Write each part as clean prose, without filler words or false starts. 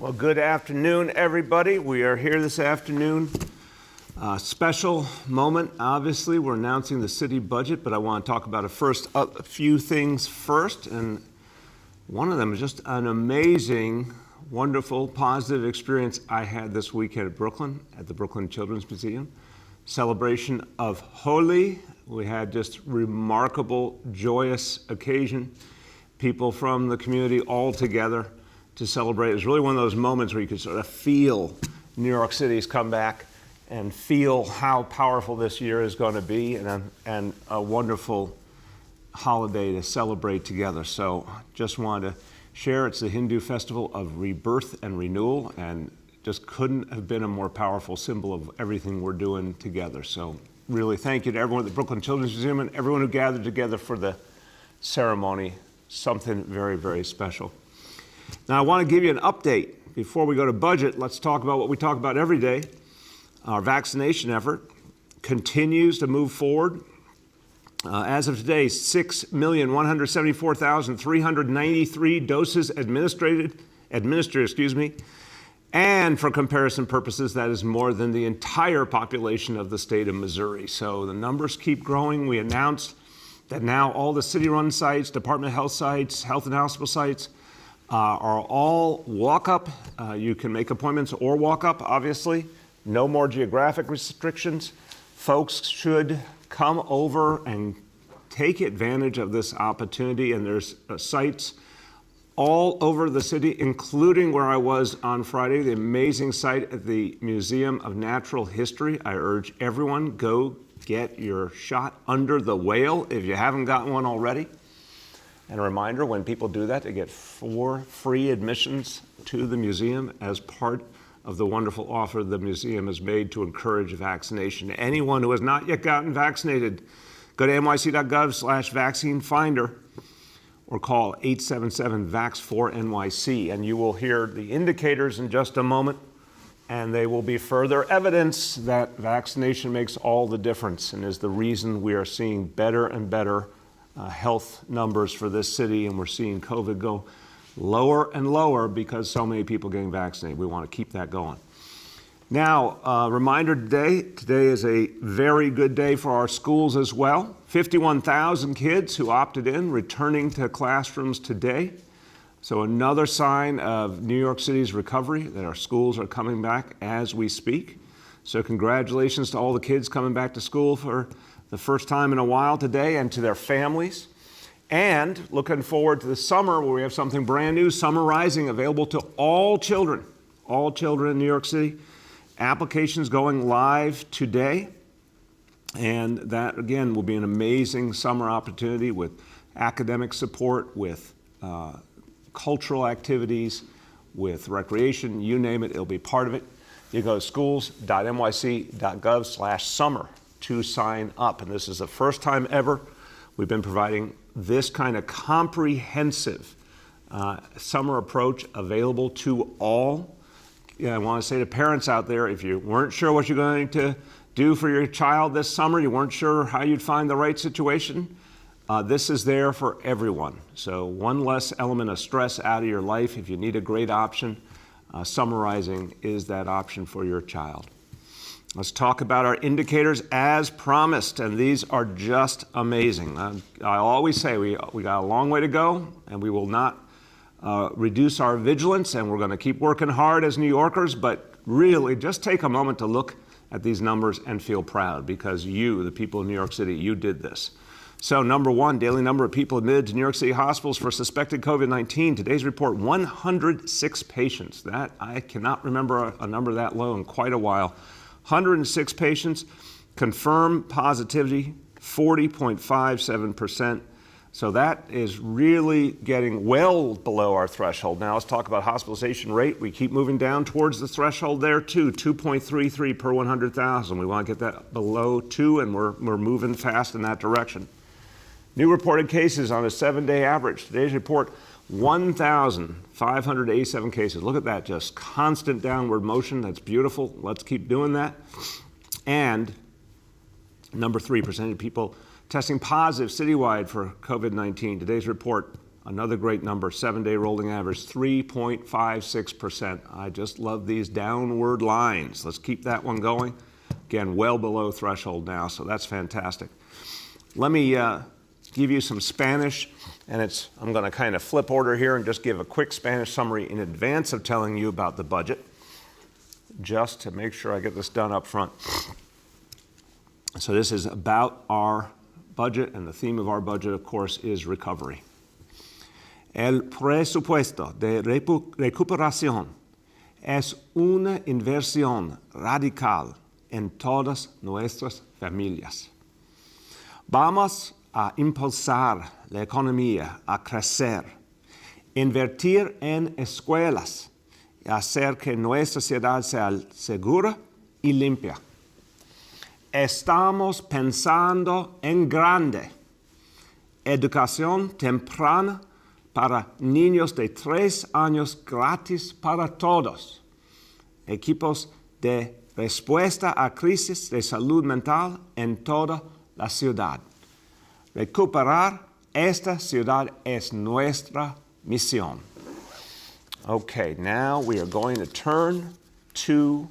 Well, good afternoon, everybody. We are here this afternoon. Special moment, obviously. We're announcing the city budget, but I want to talk about a few things first. And one of them is just an amazing, wonderful, positive experience I had this weekend at Brooklyn, at the Brooklyn Children's Museum. Celebration of Holi. We had just remarkable, joyous occasion. People from the community all together to celebrate. It was really one of those moments where you could sort of feel New York City's come back and feel how powerful this year is going to be, and a wonderful holiday to celebrate together. So just wanted to share, it's the Hindu festival of rebirth and renewal, and just couldn't have been a more powerful symbol of everything we're doing together. So really thank you to everyone at the Brooklyn Children's Museum and everyone who gathered together for the ceremony. Something very, very special. Now, I want to give you an update. Before we go to budget, let's talk about what we talk about every day. Our vaccination effort continues to move forward. As of today, 6,174,393 doses administered, and for comparison purposes, that is more than the entire population of the state of Missouri. So the numbers keep growing. We announced that now all the city-run sites, Department of Health sites, health and hospital sites, are all walk-up. You can make appointments or walk-up, obviously. No more geographic restrictions. Folks should come over and take advantage of this opportunity, and there's sites all over the city, including where I was on Friday, the amazing site at the Museum of Natural History. I urge everyone, go get your shot under the whale if you haven't gotten one already. And a reminder, when people do that, they get 4 free admissions to the museum as part of the wonderful offer the museum has made to encourage vaccination. Anyone who has not yet gotten vaccinated, go to nyc.gov/vaccine finder or call 877-VAX4NYC, and you will hear the indicators in just a moment, and they will be further evidence that vaccination makes all the difference and is the reason we are seeing better and better health numbers for this city, and we're seeing COVID go lower and lower because so many people are getting vaccinated. We want to keep that going. Now, reminder today is a very good day for our schools as well. 51,000 kids who opted in returning to classrooms today. So another sign of New York City's recovery, that our schools are coming back as we speak. So congratulations to all the kids coming back to school for the first time in a while today, and to their families. And looking forward to the summer, where we have something brand new, Summer Rising, available to all children in New York City. Applications going live today. And that, again, will be an amazing summer opportunity with academic support, with cultural activities, with recreation, you name it, it'll be part of it. You go to schools.nyc.gov/summer to sign up. And this is the first time ever we've been providing this kind of comprehensive summer approach available to all. I want to say to parents out there, if you weren't sure what you're going to do for your child this summer, you weren't sure how you'd find the right situation, this is there for everyone. So one less element of stress out of your life. If you need a great option, Summer Rising is that option for your child. Let's talk about our indicators as promised, and these are just amazing. I always say we got a long way to go, and we will not reduce our vigilance, and we're going to keep working hard as New Yorkers, but really just take a moment to look at these numbers and feel proud, because you, the people of New York City, you did this. So number one, daily number of people admitted to New York City hospitals for suspected COVID-19. Today's report, 106 patients. That, I cannot remember a number that low in quite a while. 106 patients, confirmed positivity, 40.57%. So that is really getting well below our threshold. Now let's talk about hospitalization rate. We keep moving down towards the threshold there too, 2.33 per 100,000. We want to get that below 2, and we're moving fast in that direction. New reported cases on a 7-day average. Today's report, 1,587 cases. Look at that, just constant downward motion. That's beautiful. Let's keep doing that. And number 3, percentage of people testing positive citywide for COVID-19. Today's report, Another great number, 7-day rolling average, 3.56%. I just love these downward lines. Let's keep that one going. Again, well below threshold now, so that's fantastic. Let me give you some Spanish, and I'm going to kind of flip order here and just give a quick Spanish summary in advance of telling you about the budget, just to make sure I get this done up front. So this is about our budget, and the theme of our budget, of course, is recovery. El presupuesto de recuperación es una inversión radical en todas nuestras familias. Vamos a impulsar la economía a crecer, invertir en escuelas y hacer que nuestra ciudad sea segura y limpia. Estamos pensando en grande. Educación temprana para niños de 3 años gratis para todos. Equipos de respuesta a crisis de salud mental en toda la ciudad. Recuperar esta ciudad es nuestra misión. Okay, now we are going to turn to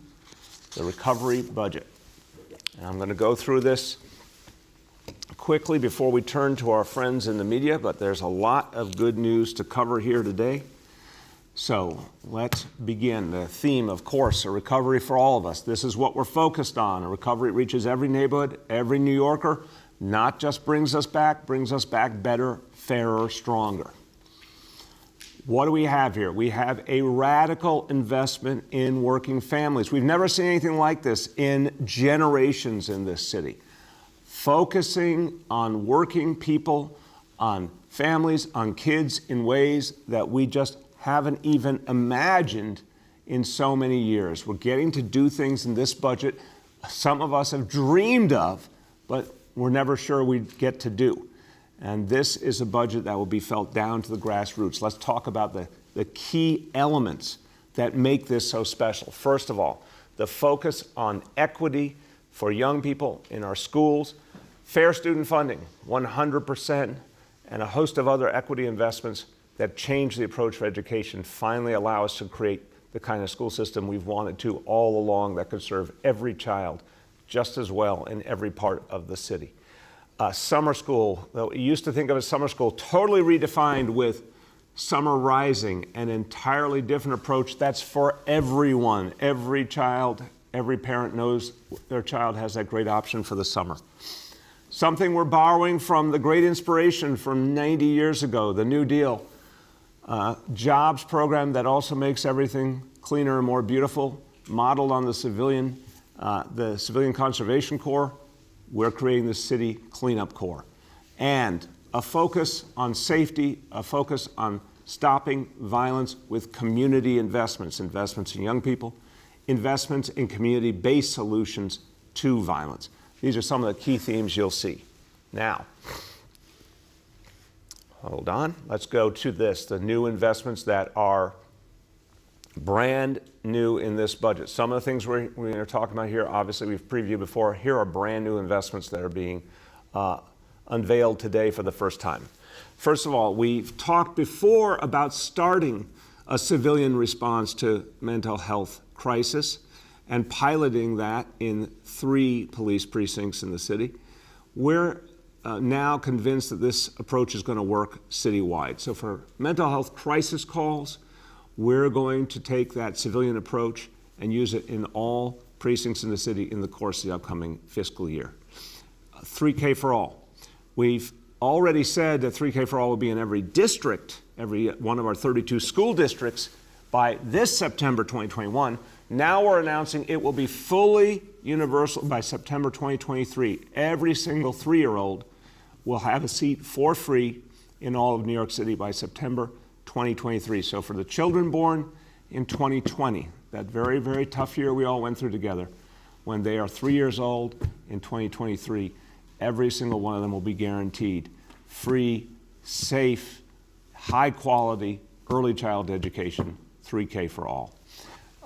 the recovery budget. And I'm going to go through this quickly before we turn to our friends in the media, but there's a lot of good news to cover here today. So let's begin. The theme, of course, a recovery for all of us. This is what we're focused on. A recovery reaches every neighborhood, every New Yorker, not just brings us back better, fairer, stronger. What do we have here? We have a radical investment in working families. We've never seen anything like this in generations in this city. Focusing on working people, on families, on kids in ways that we just haven't even imagined in so many years. We're getting to do things in this budget some of us have dreamed of, but we're never sure we'd get to do. And this is a budget that will be felt down to the grassroots. Let's talk about the key elements that make this so special. First of all, the focus on equity for young people in our schools, fair student funding, 100%, and a host of other equity investments that change the approach for education, finally allow us to create the kind of school system we've wanted to all along that could serve every child just as well in every part of the city. Summer school, though we used to think of as summer school, totally redefined with Summer Rising, an entirely different approach that's for everyone. Every child, every parent knows their child has that great option for the summer. Something we're borrowing from the great inspiration from 90 years ago, the New Deal. Jobs program that also makes everything cleaner and more beautiful, modeled on the Civilian Conservation Corps. We're creating the City Cleanup Corps. And a focus on safety, a focus on stopping violence with community investments in young people, investments in community-based solutions to violence. These are some of the key themes you'll see. Now, hold on. Let's go to this, the new investments that are brand new in this budget. Some of the things we're going to talk about here, obviously we've previewed before. Here are brand new investments that are being unveiled today for the first time. First of all, we've talked before about starting a civilian response to mental health crisis and piloting that in 3 police precincts in the city. We're now convinced that this approach is going to work citywide. So for mental health crisis calls, we're going to take that civilian approach and use it in all precincts in the city in the course of the upcoming fiscal year. 3K for all. We've already said that 3K for all will be in every district, every one of our 32 school districts by this September 2021. Now we're announcing it will be fully universal by September 2023. Every single 3-year-old will have a seat for free in all of New York City by September 2023. So for the children born in 2020, that very, very tough year we all went through together, when they are 3 years old in 2023, every single one of them will be guaranteed free, safe, high quality early child education, 3K for all.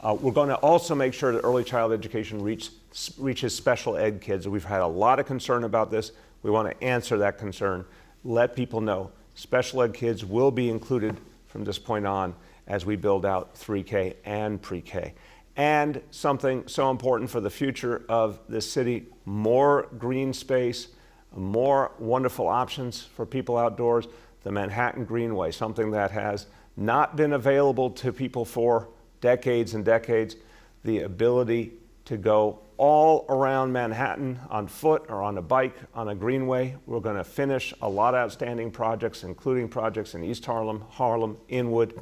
We're going to also make sure that early child education reaches special ed kids. We've had a lot of concern about this. We want to answer that concern, let people know Special ed kids will be included from this point on as we build out 3K and pre-K. And something so important for the future of this city, more green space, more wonderful options for people outdoors, the Manhattan Greenway, something that has not been available to people for decades and decades, the ability to go all around Manhattan on foot or on a bike on a greenway. We're going to finish a lot of outstanding projects, including projects in East Harlem, Inwood,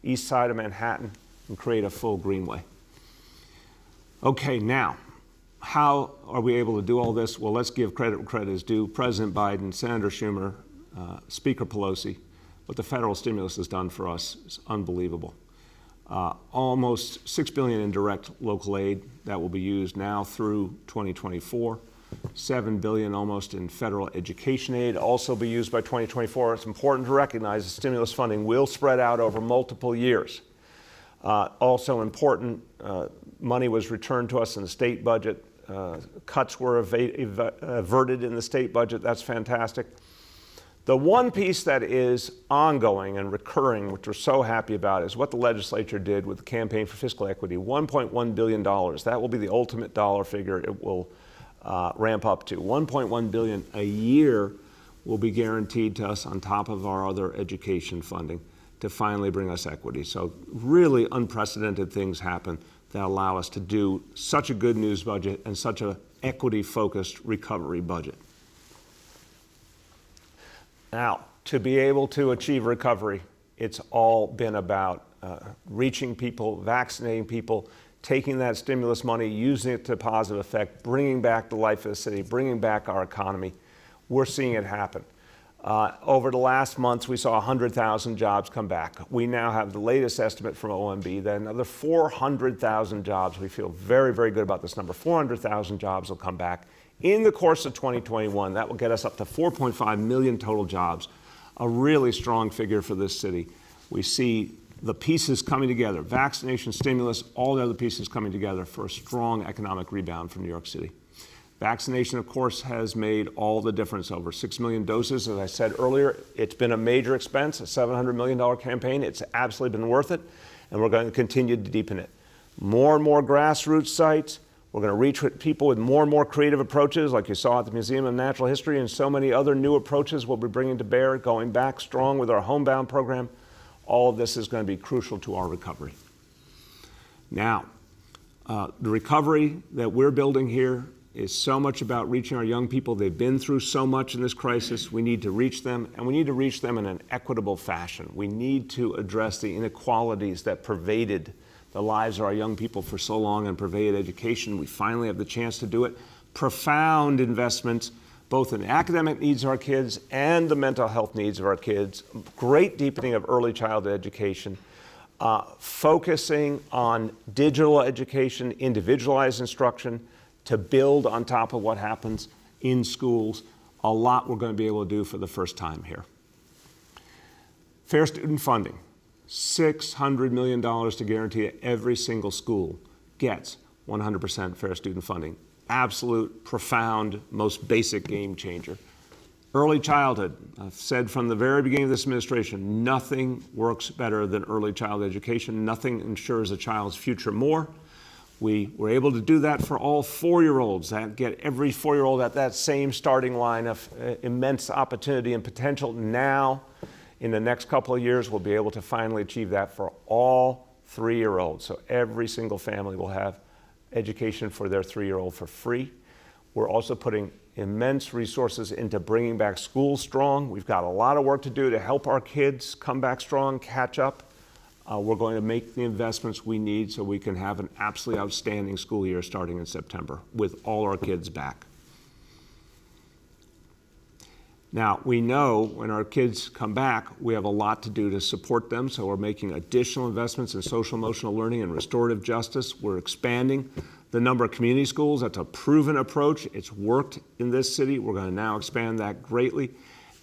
east side of Manhattan, and create a full greenway. Okay, now, how are we able to do all this? Well, let's give credit where credit is due. President Biden, Senator Schumer, Speaker Pelosi, what the federal stimulus has done for us is unbelievable. Almost $6 billion in direct local aid that will be used now through 2024. $7 billion almost in federal education aid also be used by 2024. It's important to recognize the stimulus funding will spread out over multiple years. Also important, money was returned to us in the state budget. Cuts were averted in the state budget. That's fantastic. The one piece that is ongoing and recurring, which we're so happy about, is what the legislature did with the Campaign for Fiscal Equity, $1.1 billion. That will be the ultimate dollar figure it will ramp up to. $1.1 billion a year will be guaranteed to us on top of our other education funding to finally bring us equity. So really unprecedented things happen that allow us to do such a good news budget and such an equity-focused recovery budget. Now, to be able to achieve recovery, it's all been about reaching people, vaccinating people, taking that stimulus money, using it to positive effect, bringing back the life of the city, bringing back our economy. We're seeing it happen. Over the last months, we saw 100,000 jobs come back. We now have the latest estimate from OMB that another 400,000 jobs, we feel very, very good about this number, 400,000 jobs will come back in the course of 2021. That will get us up to 4.5 million total jobs, a really strong figure for this city. We see the pieces coming together, vaccination, stimulus, all the other pieces coming together for a strong economic rebound from New York City. Vaccination, of course, has made all the difference. Over 6 million doses, as I said earlier. It's been a major expense, a $700 million campaign. It's absolutely been worth it, and we're going to continue to deepen it. More and more grassroots sites. We're going to reach people with more and more creative approaches, like you saw at the Museum of Natural History, and so many other new approaches we'll be bringing to bear, going back strong with our homebound program. All of this is going to be crucial to our recovery. Now, the recovery that we're building here is so much about reaching our young people. They've been through so much in this crisis. We need to reach them, and we need to reach them in an equitable fashion. We need to address the inequalities that pervaded the lives of our young people for so long and pervaded education. We finally have the chance to do it. Profound investments, both in the academic needs of our kids and the mental health needs of our kids. Great deepening of early childhood education. Focusing on digital education, individualized instruction, to build on top of what happens in schools. A lot we're going to be able to do for the first time here. Fair student funding, $600 million to guarantee that every single school gets 100% fair student funding. Absolute, profound, most basic game changer. Early childhood, I've said from the very beginning of this administration, nothing works better than early childhood education. Nothing ensures a child's future more. We were able to do that for all 4-year-olds, that get every 4-year-old at that same starting line of immense opportunity and potential. Now, in the next couple of years, we'll be able to finally achieve that for all 3-year-olds. So every single family will have education for their 3-year-old for free. We're also putting immense resources into bringing back schools strong. We've got a lot of work to do to help our kids come back strong, catch up. We're going to make the investments we need so we can have an absolutely outstanding school year starting in September with all our kids back. Now, we know when our kids come back, we have a lot to do to support them, so we're making additional investments in social emotional learning and restorative justice. We're expanding the number of community schools. That's a proven approach. It's worked in this city. We're going to now expand that greatly.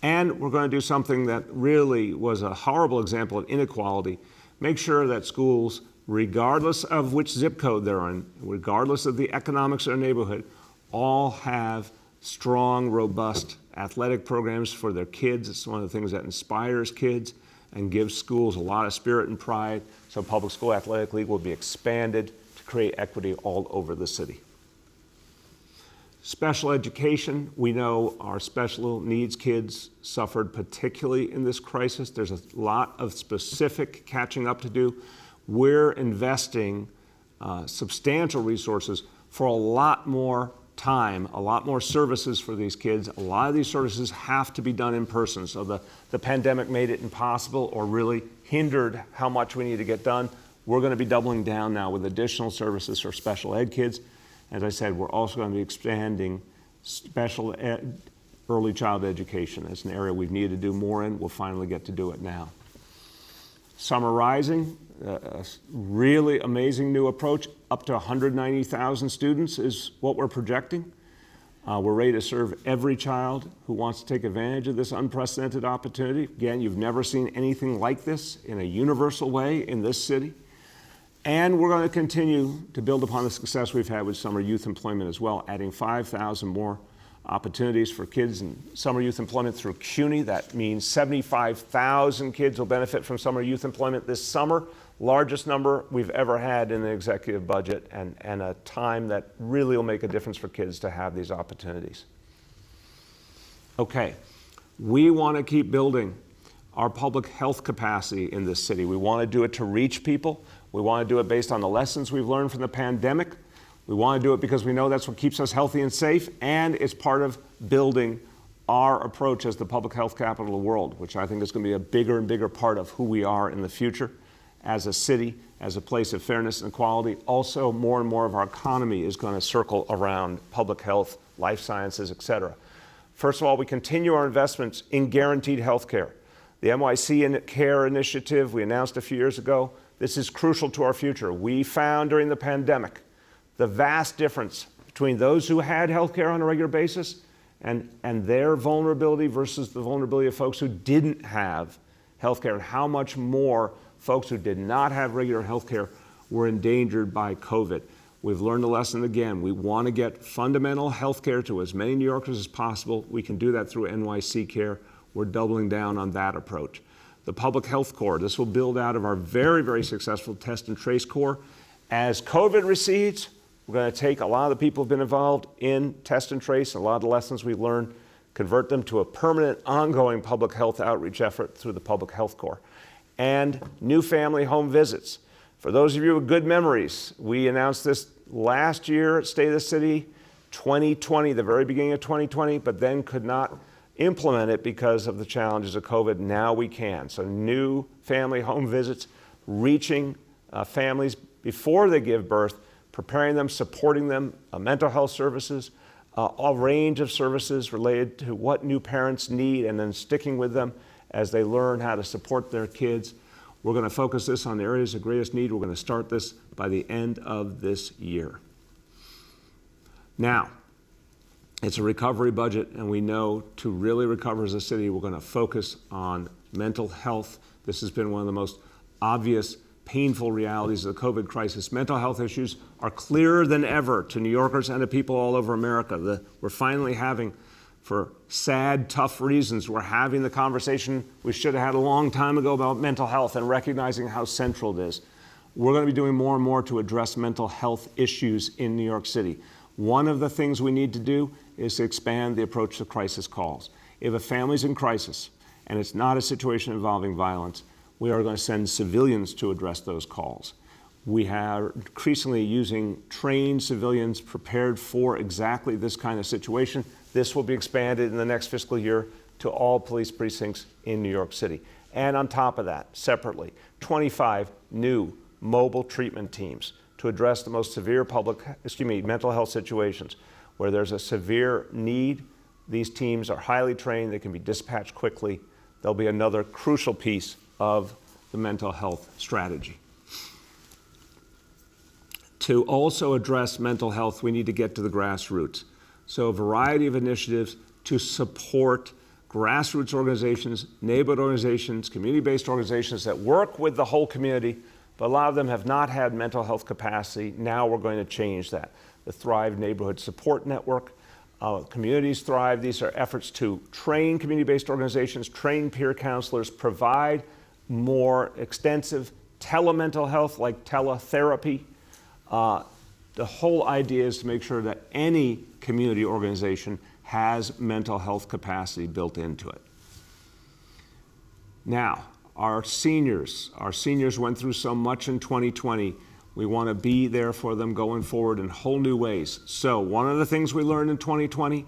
And we're going to do something that really was a horrible example of inequality. Make sure that schools, regardless of which zip code they're in, regardless of the economics of their neighborhood, all have strong, robust athletic programs for their kids. It's one of the things that inspires kids and gives schools a lot of spirit and pride. So Public School Athletic League will be expanded to create equity all over the city. Special education, we know our special needs kids suffered particularly in this crisis. There's a lot of specific catching up to do. We're investing substantial resources for a lot more time, a lot more services for these kids. A lot of these services have to be done in person. So the pandemic made it impossible or really hindered how much we need to get done. We're going to be doubling down now with additional services for special ed kids. As I said, we're also going to be expanding special ed, early child education. It's an area we've needed to do more in. We'll finally get to do it now. Summer Rising, a really amazing new approach. Up to 190,000 students is what we're projecting. We're ready to serve every child who wants to take advantage of this unprecedented opportunity. Again, you've never seen anything like this in a universal way in this city. And we're going to continue to build upon the success we've had with summer youth employment as well, adding 5,000 more opportunities for kids in summer youth employment through CUNY. That means 75,000 kids will benefit from summer youth employment this summer, largest number we've ever had in the executive budget, and a time that really will make a difference for kids to have these opportunities. Okay, we want to keep building our public health capacity in this city. We want to do it to reach people. We want to do it based on the lessons we've learned from the pandemic. We want to do it because we know that's what keeps us healthy and safe, and it's part of building our approach as the public health capital of the world, which I think is going to be a bigger and bigger part of who we are in the future as a city, as a place of fairness and equality. Also, more and more of our economy is going to circle around public health, life sciences, et cetera. First of all, we continue our investments in guaranteed health care. The NYC Care Initiative we announced a few years ago, this is crucial to our future. We found during the pandemic the vast difference between those who had health care on a regular basis and their vulnerability versus the vulnerability of folks who didn't have health care, and how much more folks who did not have regular health care were endangered by COVID. We've learned a lesson again. We want to get fundamental health care to as many New Yorkers as possible. We can do that through NYC Care. We're doubling down on that approach. The Public Health Corps, this will build out of our very, very successful Test and Trace Corps. As COVID recedes, we're going to take a lot of the people who've been involved in Test and Trace, and a lot of the lessons we've learned, convert them to a permanent, ongoing public health outreach effort through the Public Health Corps. And new family home visits. For those of you with good memories, we announced this last year at State of the City, 2020, the very beginning of 2020, but then could not implement it because of the challenges of COVID. Now we can. So new family home visits, reaching families before they give birth, preparing them, supporting them, mental health services, a range of services related to what new parents need, and then sticking with them as they learn how to support their kids. We're going to focus this on the areas of greatest need. We're going to start this by the end of this year. Now, it's a recovery budget, and we know to really recover as a city, we're going to focus on mental health. This has been one of the most obvious, painful realities of the COVID crisis. Mental health issues are clearer than ever to New Yorkers and to people all over America. We're finally having, for sad, tough reasons, we're having the conversation we should have had a long time ago about mental health and recognizing how central it is. We're going to be doing more and more to address mental health issues in New York City. One of the things we need to do is to expand the approach to crisis calls. If a family's in crisis and it's not a situation involving violence, we are going to send civilians to address those calls. We are increasingly using trained civilians prepared for exactly this kind of situation. This will be expanded in the next fiscal year to all police precincts in New York City. And on top of that, separately, 25 new mobile treatment teams to address the most severe mental health situations. Where there's a severe need, these teams are highly trained, they can be dispatched quickly. They'll be another crucial piece of the mental health strategy. To also address mental health, we need to get to the grassroots. So a variety of initiatives to support grassroots organizations, neighborhood organizations, community-based organizations that work with the whole community, but a lot of them have not had mental health capacity. Now we're going to change that. The Thrive Neighborhood Support Network, communities thrive. These are efforts to train community-based organizations, train peer counselors, provide more extensive telemental health like teletherapy. The whole idea is to make sure that any community organization has mental health capacity built into it. Now, our seniors went through so much in 2020. We want to be there for them going forward in whole new ways. So one of the things we learned in 2020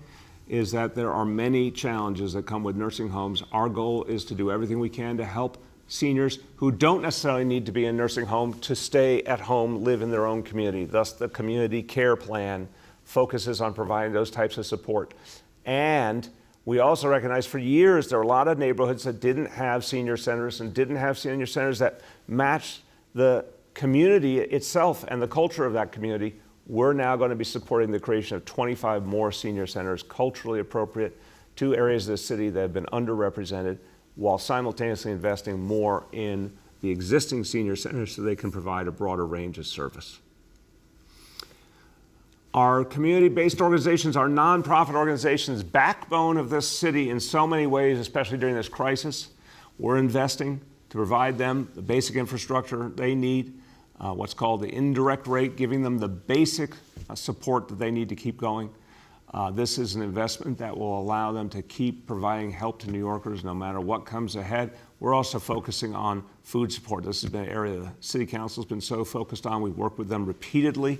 is that there are many challenges that come with nursing homes. Our goal is to do everything we can to help seniors who don't necessarily need to be in a nursing home to stay at home, live in their own community. Thus, the community care plan focuses on providing those types of support. And we also recognize for years there were a lot of neighborhoods that didn't have senior centers and didn't have senior centers that matched the community itself and the culture of that community. We're now going to be supporting the creation of 25 more senior centers, culturally appropriate to areas of the city that have been underrepresented, while simultaneously investing more in the existing senior centers so they can provide a broader range of service. Our community-based organizations, our nonprofit organizations, backbone of this city in so many ways, especially during this crisis. We're investing to provide them the basic infrastructure they need, what's called the indirect rate, giving them the basic support that they need to keep going. This is an investment that will allow them to keep providing help to New Yorkers no matter what comes ahead. We're also focusing on food support. This has been an area the City Council's been so focused on. We've worked with them repeatedly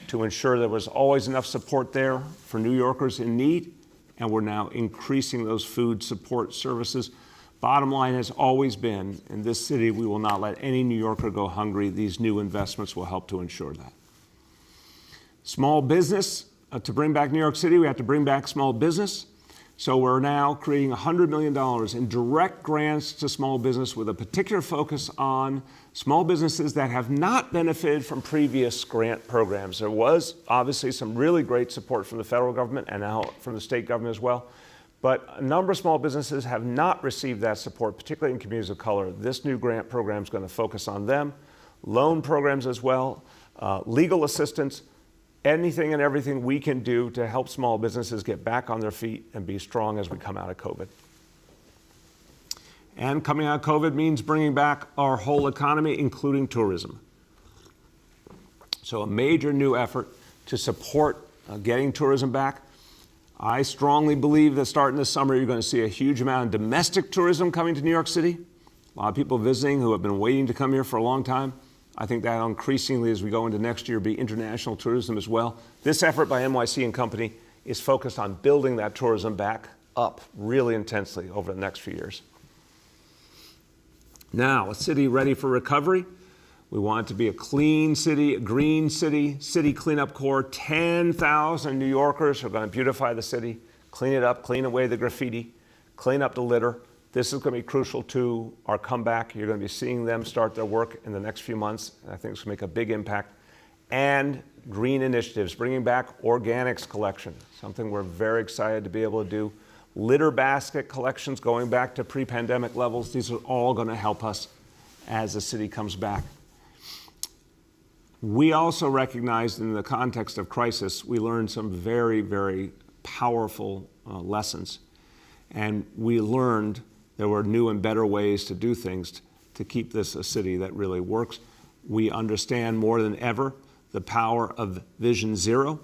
to ensure there was always enough support there for New Yorkers in need, and we're now increasing those food support services. Bottom line has always been, in this city, we will not let any New Yorker go hungry. These new investments will help to ensure that. Small business. To bring back New York City, we have to bring back small business. So we're now creating $100 million in direct grants to small business with a particular focus on small businesses that have not benefited from previous grant programs. There was obviously some really great support from the federal government and now from the state government as well. But a number of small businesses have not received that support, particularly in communities of color. This new grant program is going to focus on them, loan programs as well, legal assistance, anything and everything we can do to help small businesses get back on their feet and be strong as we come out of COVID. And coming out of COVID means bringing back our whole economy, including tourism. So a major new effort to support getting tourism back. I strongly believe that starting this summer, you're going to see a huge amount of domestic tourism coming to New York City. A lot of people visiting who have been waiting to come here for a long time. I think that increasingly, as we go into next year, be international tourism as well. This effort by NYC and Company is focused on building that tourism back up really intensely over the next few years. Now, a city ready for recovery. We want it to be a clean city, a green city, city cleanup corps. 10,000 New Yorkers are going to beautify the city, clean it up, clean away the graffiti, clean up the litter. This is going to be crucial to our comeback. You're going to be seeing them start their work in the next few months. I think it's going to make a big impact. And green initiatives, bringing back organics collection, something we're very excited to be able to do. Litter basket collections going back to pre-pandemic levels. These are all going to help us as the city comes back. We also recognized in the context of crisis, we learned some very, very powerful lessons. And we learned there were new and better ways to do things to keep this a city that really works. We understand more than ever the power of Vision Zero,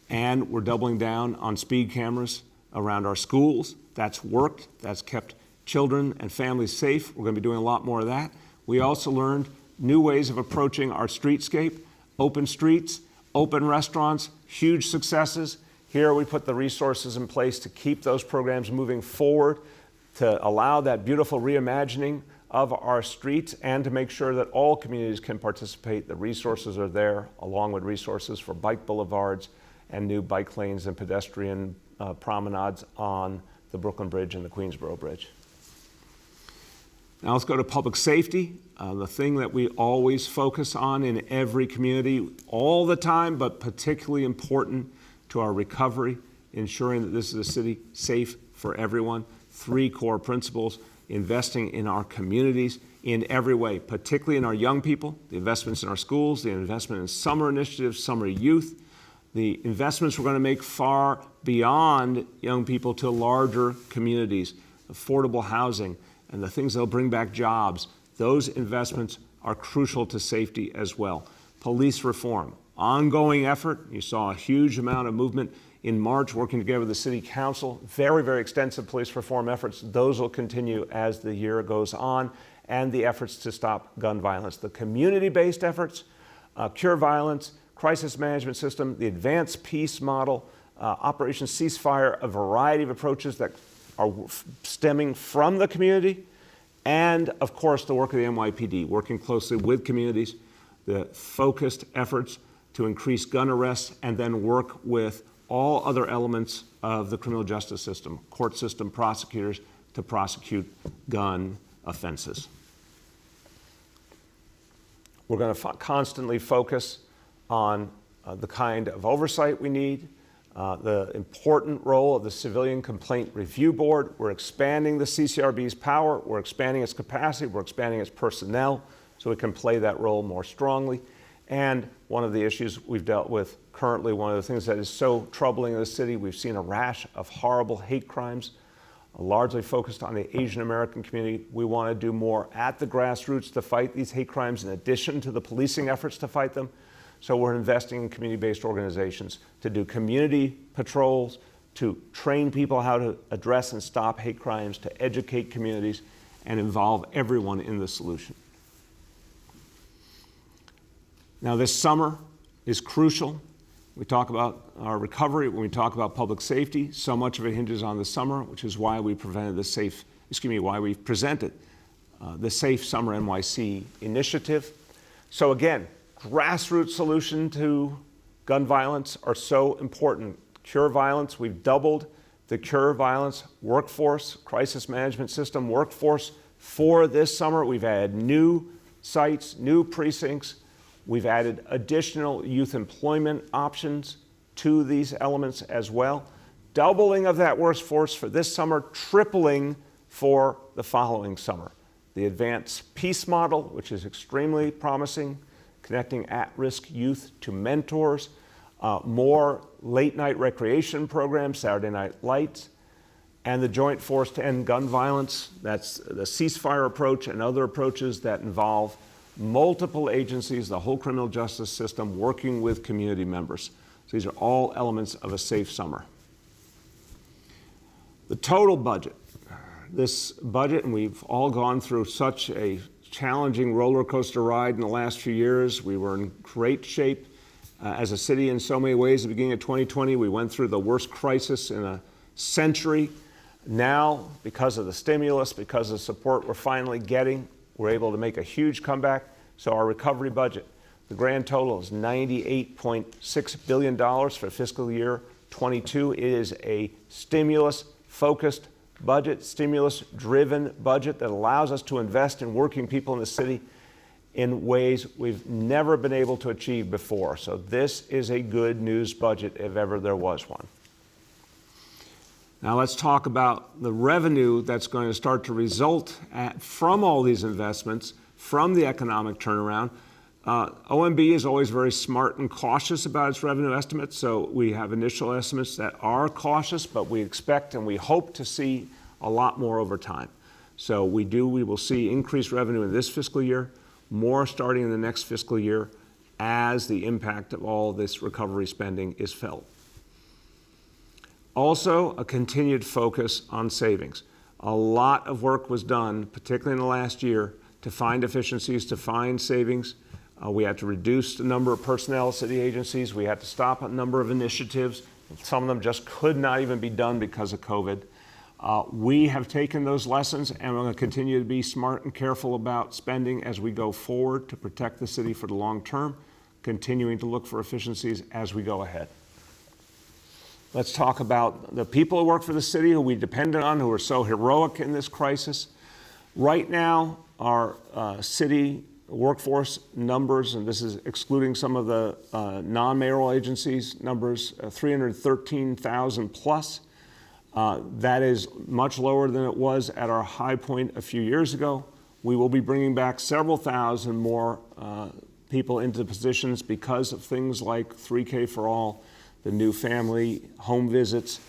and we're doubling down on speed cameras around our schools. That's worked. That's kept children and families safe. We're going to be doing a lot more of that. We also learned new ways of approaching our streetscape, open streets, open restaurants, huge successes. Here we put the resources in place to keep those programs moving forward, to allow that beautiful reimagining of our streets and to make sure that all communities can participate. The resources are there, along with resources for bike boulevards and new bike lanes and pedestrian promenades on the Brooklyn Bridge and the Queensboro Bridge. Now let's go to public safety, the thing that we always focus on in every community all the time, but particularly important to our recovery, ensuring that this is a city safe for everyone. 3 core principles: investing in our communities in every way, particularly in our young people, the investments in our schools, the investment in summer initiatives, summer youth, the investments we're going to make far beyond young people to larger communities, affordable housing, and the things that'll bring back jobs. Those investments are crucial to safety as well. Police reform, ongoing effort. You saw a huge amount of movement in March working together with the City Council. Very, very extensive police reform efforts. Those will continue as the year goes on, and the efforts to stop gun violence. The community-based efforts, cure violence, crisis management system, the advanced peace model, Operation Ceasefire, a variety of approaches that are stemming from the community, and of course the work of the NYPD, working closely with communities, the focused efforts to increase gun arrests, and then work with all other elements of the criminal justice system, court system, prosecutors, to prosecute gun offenses. We're going to constantly focus on the kind of oversight we need, the important role of the Civilian Complaint Review Board. We're expanding the CCRB's power, we're expanding its capacity, we're expanding its personnel so it can play that role more strongly. And one of the issues we've dealt with currently, one of the things that is so troubling in the city, we've seen a rash of horrible hate crimes, largely focused on the Asian American community. We want to do more at the grassroots to fight these hate crimes in addition to the policing efforts to fight them. So we're investing in community-based organizations to do community patrols, to train people how to address and stop hate crimes, to educate communities, and involve everyone in the solution. Now, this summer is crucial. We talk about our recovery when we talk about public safety. So much of it hinges on the summer, which is why we presented the Safe Summer NYC initiative. So again, grassroots solution to gun violence are so important. Cure violence, we've doubled the cure violence workforce, crisis management system workforce for this summer. We've added new sites, new precincts. We've added additional youth employment options to these elements as well. Doubling of that workforce for this summer, tripling for the following summer. The advanced peace model, which is extremely promising, connecting at-risk youth to mentors, more late-night recreation programs, Saturday Night Lights, and the Joint Force to End Gun Violence. That's the ceasefire approach and other approaches that involve multiple agencies, the whole criminal justice system, working with community members. So these are all elements of a safe summer. The total budget. This budget, and we've all gone through such a challenging roller coaster ride in the last few years. We were in great shape as a city in so many ways. At the beginning of 2020, we went through the worst crisis in a century. Now, because of the stimulus, because of the support we're finally getting, we're able to make a huge comeback. So our recovery budget, the grand total is $98.6 billion for fiscal year 22. It is a stimulus-focused budget, stimulus-driven budget that allows us to invest in working people in the city in ways we've never been able to achieve before. So this is a good news budget if ever there was one. Now let's talk about the revenue that's going to start to result from all these investments, from the economic turnaround. OMB is always very smart and cautious about its revenue estimates, so we have initial estimates that are cautious, but we expect and we hope to see a lot more over time. So we will see increased revenue in this fiscal year, more starting in the next fiscal year as the impact of all this recovery spending is felt. Also, a continued focus on savings. A lot of work was done, particularly in the last year, to find efficiencies, to find savings. We had to reduce the number of personnel at city agencies. We had to stop a number of initiatives. Some of them just could not even be done because of COVID. We have taken those lessons, and we're going to continue to be smart and careful about spending as we go forward to protect the city for the long term, continuing to look for efficiencies as we go ahead. Let's talk about the people who work for the city, who we depended on, who are so heroic in this crisis. Right now, our city workforce numbers, and this is excluding some of the non-mayoral agencies, numbers 313,000 plus. That is much lower than it was at our high point a few years ago. We will be bringing back several thousand more people into positions because of things like 3K for all, the new family home visits,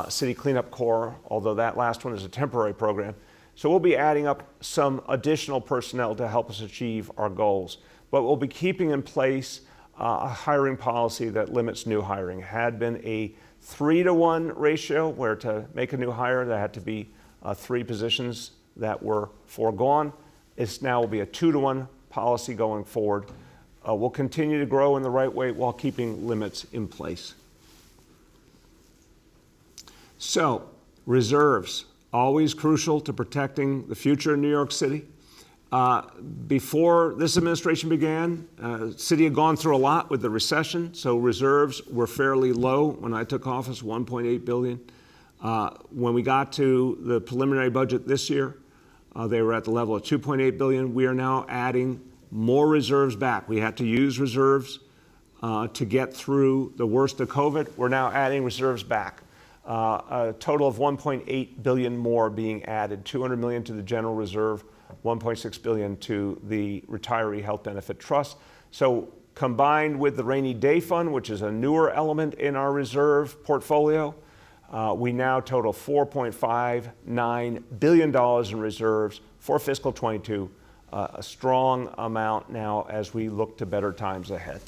city cleanup corps, although that last one is a temporary program. So we'll be adding up some additional personnel to help us achieve our goals. But we'll be keeping in place a hiring policy that limits new hiring. It had been a 3-to-1 ratio, where to make a new hire, there had to be 3 positions that were foregone. It's now will be a 2-to-1 policy going forward. We'll continue to grow in the right way while keeping limits in place. So, reserves, always crucial to protecting the future in New York City. Before this administration began, the city had gone through a lot with the recession, so reserves were fairly low when I took office, $1.8 billion. When we got to the preliminary budget this year, they were at the level of $2.8 billion. We are now adding more reserves back. We had to use reserves to get through the worst of COVID. We're now adding reserves back. A total of $1.8 billion more being added, $200 million to the general reserve, $1.6 billion to the Retiree Health Benefit Trust. So combined with the Rainy Day Fund, which is a newer element in our reserve portfolio, we now total $4.59 billion in reserves for fiscal 22, a strong amount now as we look to better times ahead.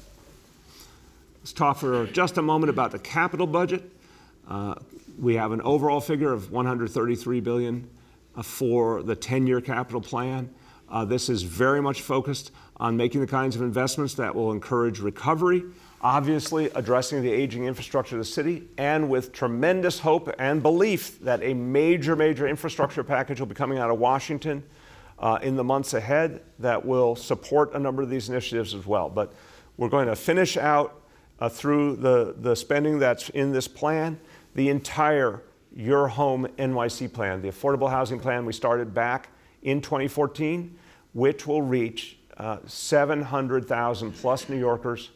Let's talk for just a moment about the capital budget. We have an overall figure of $133 billion for the 10-year capital plan. This is very much focused on making the kinds of investments that will encourage recovery, obviously addressing the aging infrastructure of the city, and with tremendous hope and belief that a major infrastructure package will be coming out of Washington in the months ahead that will support a number of these initiatives as well. But we're going to finish out through the spending that's in this plan, the entire Your Home NYC plan, the affordable housing plan we started back in 2014, which will reach 700,000 plus New Yorkers,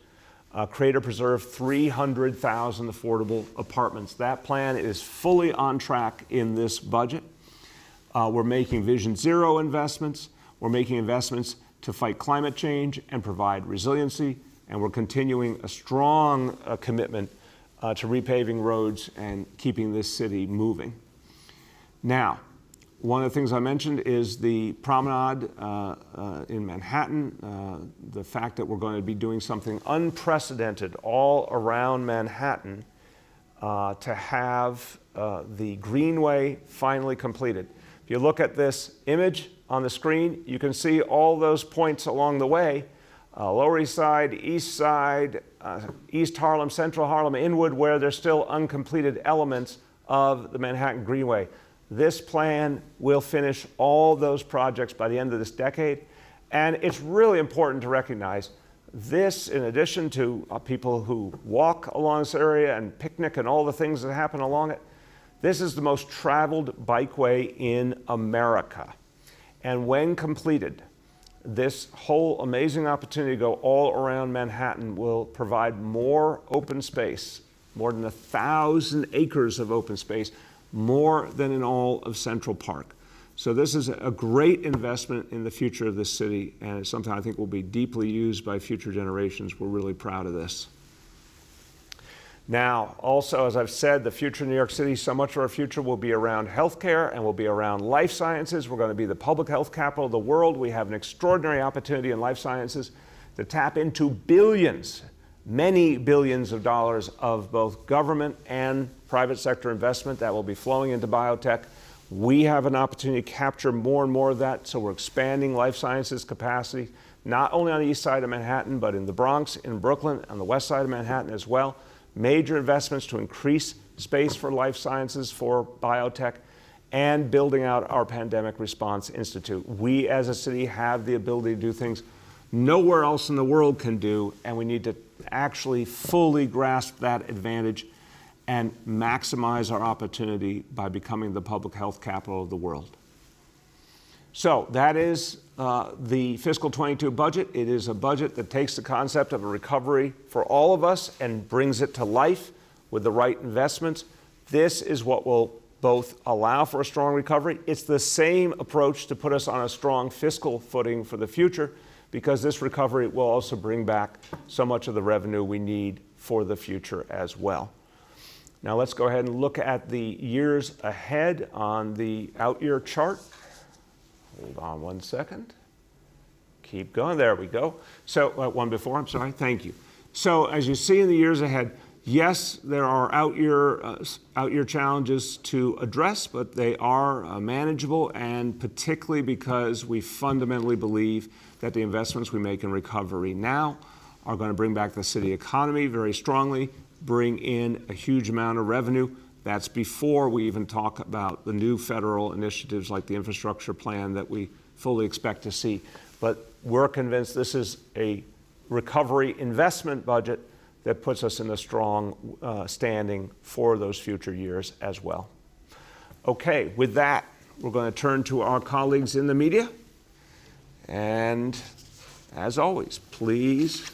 create or preserve 300,000 affordable apartments. That plan is fully on track in this budget. We're making Vision Zero investments. We're making investments to fight climate change and provide resiliency. And we're continuing a strong commitment to repaving roads and keeping this city moving. Now, one of the things I mentioned is the promenade in Manhattan, the fact that we're going to be doing something unprecedented all around Manhattan to have the Greenway finally completed. If you look at this image on the screen, you can see all those points along the way. Lower East Side, East Harlem, Central Harlem, Inwood, where there's still uncompleted elements of the Manhattan Greenway. This plan will finish all those projects by the end of this decade. And it's really important to recognize this, in addition to people who walk along this area and picnic and all the things that happen along it, this is the most traveled bikeway in America. And when completed, this whole amazing opportunity to go all around Manhattan will provide more open space, more than 1,000 acres of open space, more than in all of Central Park. So this is a great investment in the future of this city, and it's something I think will be deeply used by future generations. We're really proud of this. Now, also, as I've said, the future of New York City, so much of our future will be around healthcare and will be around life sciences. We're going to be the public health capital of the world. We have an extraordinary opportunity in life sciences to tap into billions, many billions of dollars of both government and private sector investment that will be flowing into biotech. We have an opportunity to capture more and more of that, so we're expanding life sciences capacity, not only on the east side of Manhattan, but in the Bronx, in Brooklyn, on the west side of Manhattan as well. Major investments to increase space for life sciences, for biotech, and building out our Pandemic Response Institute. We as a city have the ability to do things nowhere else in the world can do, and we need to actually fully grasp that advantage and maximize our opportunity by becoming the public health capital of the world. So that is the fiscal 22 budget. It is a budget that takes the concept of a recovery for all of us and brings it to life with the right investments. This is what will both allow for a strong recovery. It's the same approach to put us on a strong fiscal footing for the future, because this recovery will also bring back so much of the revenue we need for the future as well. Now let's go ahead and look at the years ahead on the out-year chart. Hold on one second. Keep going, there we go. So, one before, I'm sorry, thank you. So as you see in the years ahead, yes, there are out-year challenges to address, but they are manageable, and particularly because we fundamentally believe that the investments we make in recovery now are going to bring back the city economy very strongly, bring in a huge amount of revenue. That's before we even talk about the new federal initiatives like the infrastructure plan that we fully expect to see. But we're convinced this is a recovery investment budget that puts us in a strong standing for those future years as well. Okay, with that, we're going to turn to our colleagues in the media. And as always, please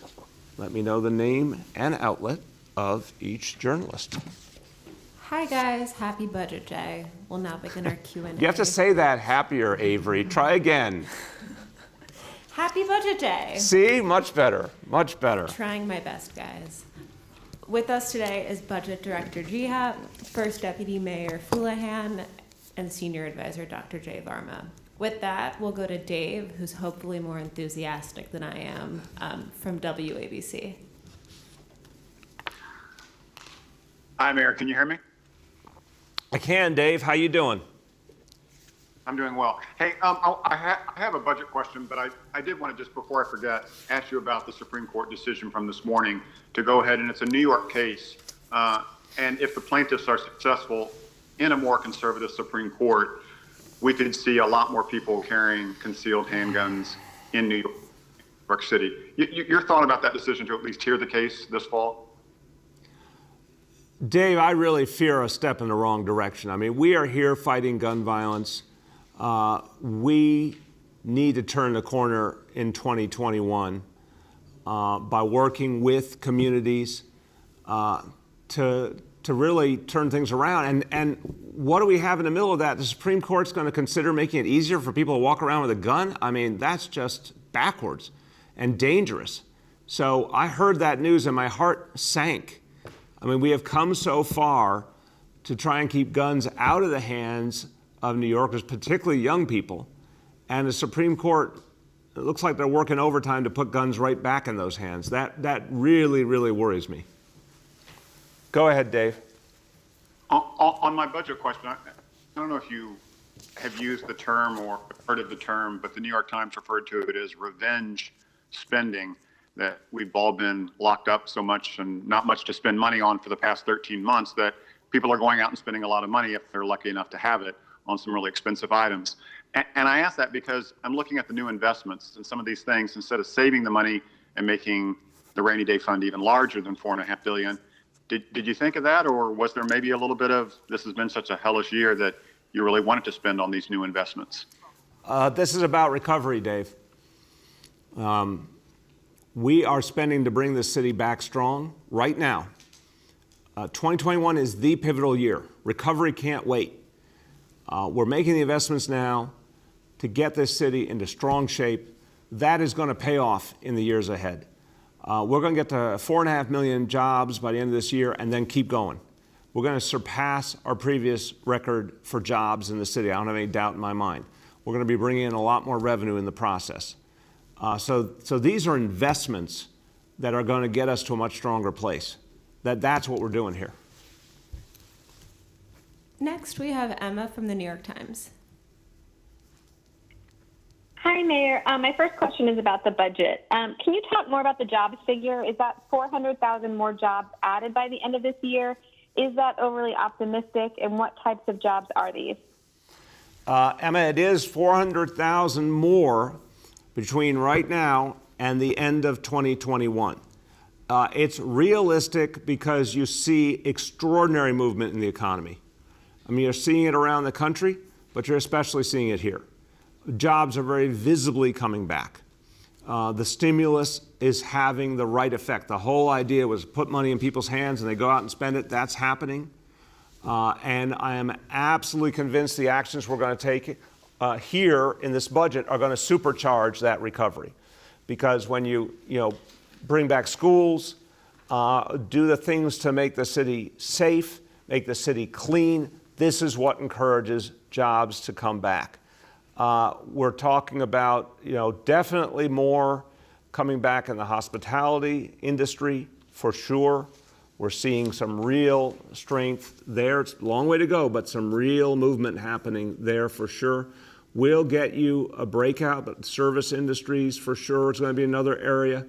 let me know the name and outlet of each journalist. Hi guys, happy budget day. We'll now begin our Q&A. You have to say that happier, Avery. Try again. Happy budget day. See, much better, much better. Trying my best, guys. With us today is Budget Director Jiha, First Deputy Mayor Fulahan, and Senior Advisor Dr. Jay Varma. With that, we'll go to Dave, who's hopefully more enthusiastic than I am, from WABC. Hi, Mayor. Can you hear me? I can, Dave. How you doing? I'm doing well. Hey, I have a budget question, but I did want to, just before I forget, ask you about the Supreme Court decision from this morning to go ahead, and it's a New York case. And if the plaintiffs are successful in a more conservative Supreme Court, we could see a lot more people carrying concealed handguns in New York City. Your thought about that decision to at least hear the case this fall? Dave, I really fear a step in the wrong direction. I mean, we are here fighting gun violence. We need to turn the corner in 2021 by working with communities to really turn things around. And what do we have in the middle of that? The Supreme Court's going to consider making it easier for people to walk around with a gun? I mean, that's just backwards and dangerous. So I heard that news and my heart sank. I mean, we have come so far to try and keep guns out of the hands of New Yorkers, particularly young people. And the Supreme Court, it looks like they're working overtime to put guns right back in those hands. That really, really worries me. Go ahead, Dave. On my budget question, I don't know if you have used the term or heard of the term, but the New York Times referred to it as revenge spending, that we've all been locked up so much and not much to spend money on for the past 13 months that people are going out and spending a lot of money, if they're lucky enough to have it, on some really expensive items. And I ask that because I'm looking at the new investments and some of these things, instead of saving the money and making the rainy day fund even larger than $4.5 billion. Did you think of that, or was there maybe a little bit of, this has been such a hellish year that you really wanted to spend on these new investments? This is about recovery, Dave. We are spending to bring this city back strong right now. 2021 is the pivotal year. Recovery can't wait. We're making the investments now to get this city into strong shape. That is going to pay off in the years ahead. We're going to get to 4.5 million jobs by the end of this year and then keep going. We're going to surpass our previous record for jobs in the city. I don't have any doubt in my mind. We're going to be bringing in a lot more revenue in the process. So these are investments that are going to get us to a much stronger place. That's what we're doing here. Next, we have Emma from the New York Times. Hi, Mayor. My first question is about the budget. Can you talk more about the jobs figure? Is that 400,000 more jobs added by the end of this year? Is that overly optimistic? And what types of jobs are these? Emma, it is 400,000 more between right now and the end of 2021. It's realistic because you see extraordinary movement in the economy. I mean, you're seeing it around the country, but you're especially seeing it here. Jobs are very visibly coming back. The stimulus is having the right effect. The whole idea was put money in people's hands and they go out and spend it. That's happening. And I am absolutely convinced the actions we're going to take here in this budget are going to supercharge that recovery. Because when you bring back schools, do the things to make the city safe, make the city clean. This is what encourages jobs to come back. We're talking about, definitely more coming back in the hospitality industry for sure. We're seeing some real strength there. It's a long way to go, but some real movement happening there for sure. We'll get you a breakout, but service industries for sure is going to be another area.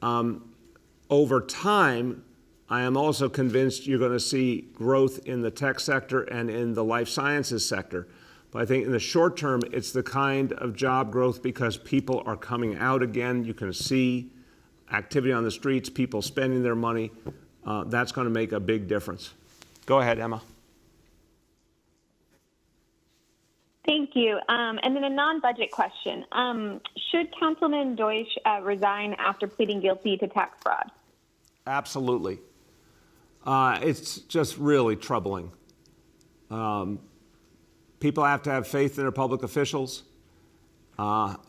Over time, I am also convinced you're going to see growth in the tech sector and in the life sciences sector. But I think in the short term, it's the kind of job growth because people are coming out again. You can see activity on the streets, people spending their money. That's going to make a big difference. Go ahead, Emma. Thank you. And then a non-budget question. Should Councilman Deutsch resign after pleading guilty to tax fraud? Absolutely. It's just really troubling. People have to have faith in their public officials.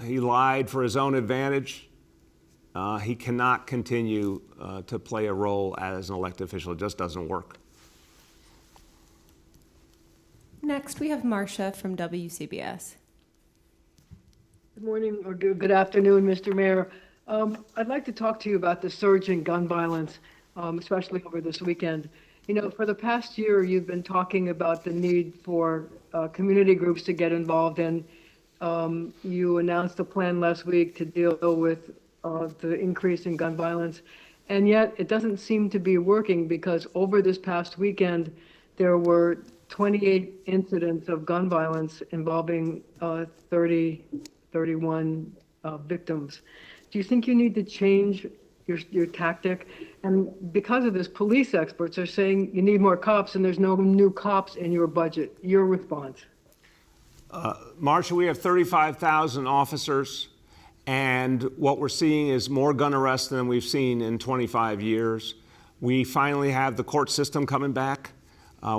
He lied for his own advantage. He cannot continue to play a role as an elected official. It just doesn't work. Next, we have Marcia from WCBS. Good morning or good afternoon, Mr. Mayor. I'd like to talk to you about the surge in gun violence, especially over this weekend. For the past year, you've been talking about the need for community groups to get involved, and you announced a plan last week to deal with the increase in gun violence. And yet it doesn't seem to be working because over this past weekend, there were 28 incidents of gun violence involving 31 victims. Do you think you need to change your tactic? And because of this, police experts are saying you need more cops and there's no new cops in your budget. Your response? Marcia, we have 35,000 officers, and what we're seeing is more gun arrests than we've seen in 25 years. We finally have the court system coming back.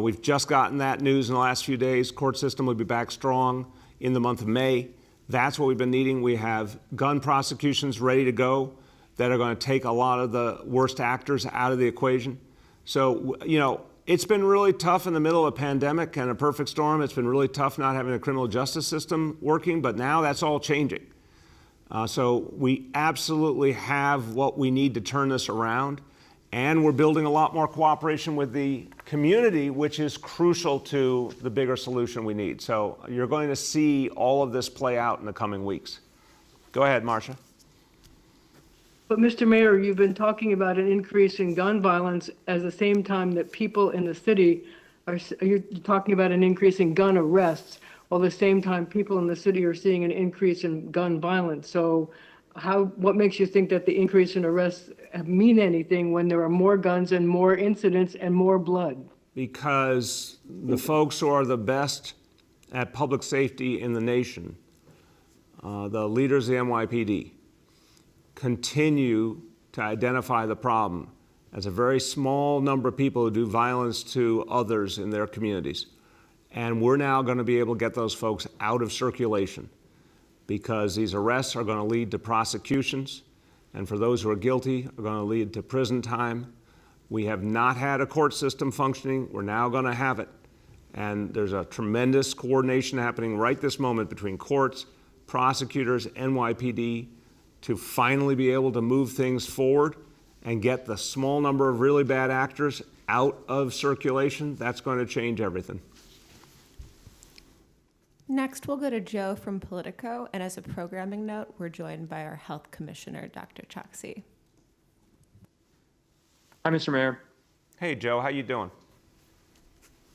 We've just gotten that news in the last few days. Court system will be back strong in the month of May. That's what we've been needing. We have gun prosecutions ready to go that are going to take a lot of the worst actors out of the equation. So, it's been really tough in the middle of a pandemic and a perfect storm. It's been really tough not having a criminal justice system working, but now that's all changing. So we absolutely have what we need to turn this around. And we're building a lot more cooperation with the community, which is crucial to the bigger solution we need. So you're going to see all of this play out in the coming weeks. Go ahead, Marcia. But Mr. Mayor, you've been talking about an increase in gun violence at the same time that people in the city you're talking about an increase in gun arrests, while at the same time people in the city are seeing an increase in gun violence. So what makes you think that the increase in arrests mean anything when there are more guns and more incidents and more blood? Because the folks who are the best at public safety in the nation, the leaders of the NYPD, continue to identify the problem as a very small number of people who do violence to others in their communities. And we're now going to be able to get those folks out of circulation, because these arrests are going to lead to prosecutions, and for those who are guilty are going to lead to prison time. We have not had a court system functioning. We're now going to have it. And there's a tremendous coordination happening right this moment between courts, prosecutors, NYPD, to finally be able to move things forward and get the small number of really bad actors out of circulation. That's going to change everything. Next, we'll go to Joe from Politico, and as a programming note, we're joined by our Health Commissioner, Dr. Choksi. Hi, Mr. Mayor. Hey, Joe, how you doing?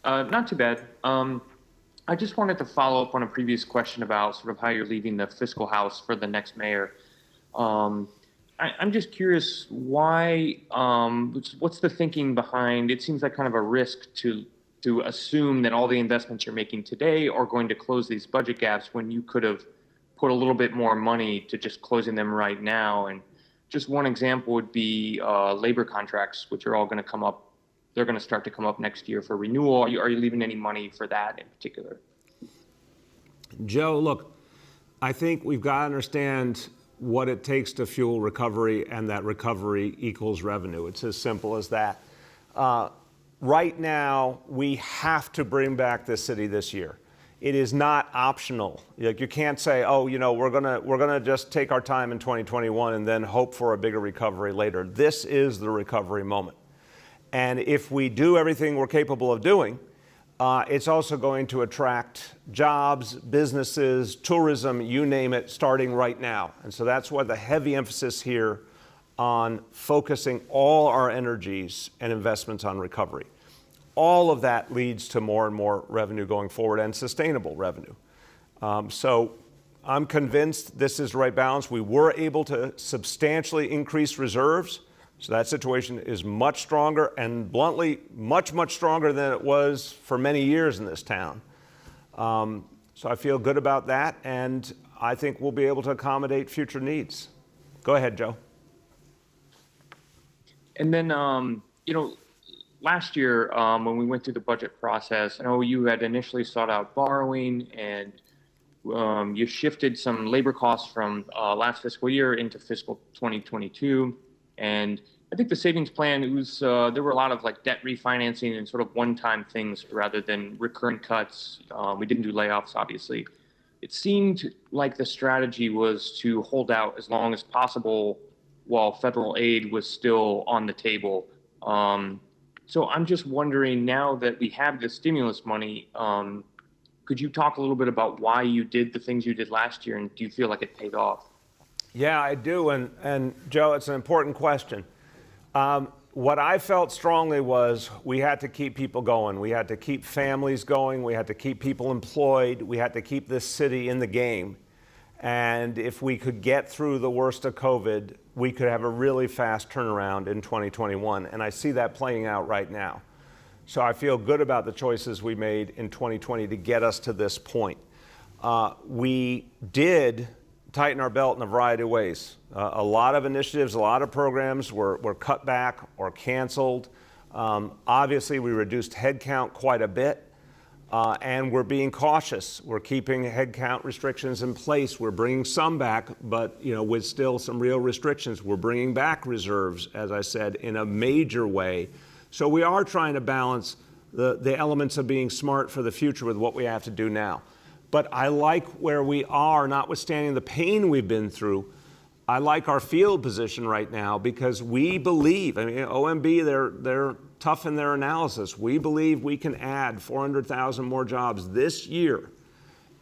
Not too bad. I just wanted to follow up on a previous question about sort of how you're leaving the fiscal house for the next mayor. I'm just curious why, what's the thinking behind, it seems like kind of a risk to assume that all the investments you're making today are going to close these budget gaps when you could have put a little bit more money to just closing them right now. And just one example would be labor contracts, which are all going to come up. They're going to start to come up next year for renewal. Are you leaving any money for that in particular? Joe, look, I think we've got to understand what it takes to fuel recovery, and that recovery equals revenue. It's as simple as that. Right now, we have to bring back this city this year. It is not optional. Like, you can't say, oh, we're gonna just take our time in 2021 and then hope for a bigger recovery later. This is the recovery moment. And if we do everything we're capable of doing, it's also going to attract jobs, businesses, tourism, you name it, starting right now. And so that's why the heavy emphasis here on focusing all our energies and investments on recovery. All of that leads to more and more revenue going forward, and sustainable revenue. So I'm convinced this is the right balance. We were able to substantially increase reserves, so that situation is much stronger, and bluntly, much, much stronger than it was for many years in this town. So I feel good about that, and I think we'll be able to accommodate future needs. Go ahead, Joe. And then, last year, when we went through the budget process, I know you had initially sought out borrowing, and you shifted some labor costs from last fiscal year into fiscal 2022. And I think the savings plan, it was there were a lot of like debt refinancing and sort of one-time things rather than recurring cuts. We didn't do layoffs, obviously. It seemed like the strategy was to hold out as long as possible while federal aid was still on the table. So I'm just wondering, now that we have the stimulus money, could you talk a little bit about why you did the things you did last year, and do you feel like it paid off? Yeah, I do, and Joe, it's an important question. What I felt strongly was we had to keep people going. We had to keep families going. We had to keep people employed. We had to keep this city in the game. And if we could get through the worst of COVID, we could have a really fast turnaround in 2021. And I see that playing out right now. So I feel good about the choices we made in 2020 to get us to this point. We did tighten our belt in a variety of ways. A lot of initiatives, a lot of programs were cut back or canceled. Obviously, we reduced headcount quite a bit. And we're being cautious. We're keeping headcount restrictions in place. We're bringing some back, but with still some real restrictions. We're bringing back reserves, as I said, in a major way. So we are trying to balance the elements of being smart for the future with what we have to do now. But I like where we are, notwithstanding the pain we've been through. I like our field position right now because we believe, OMB, they're tough in their analysis. We believe we can add 400,000 more jobs this year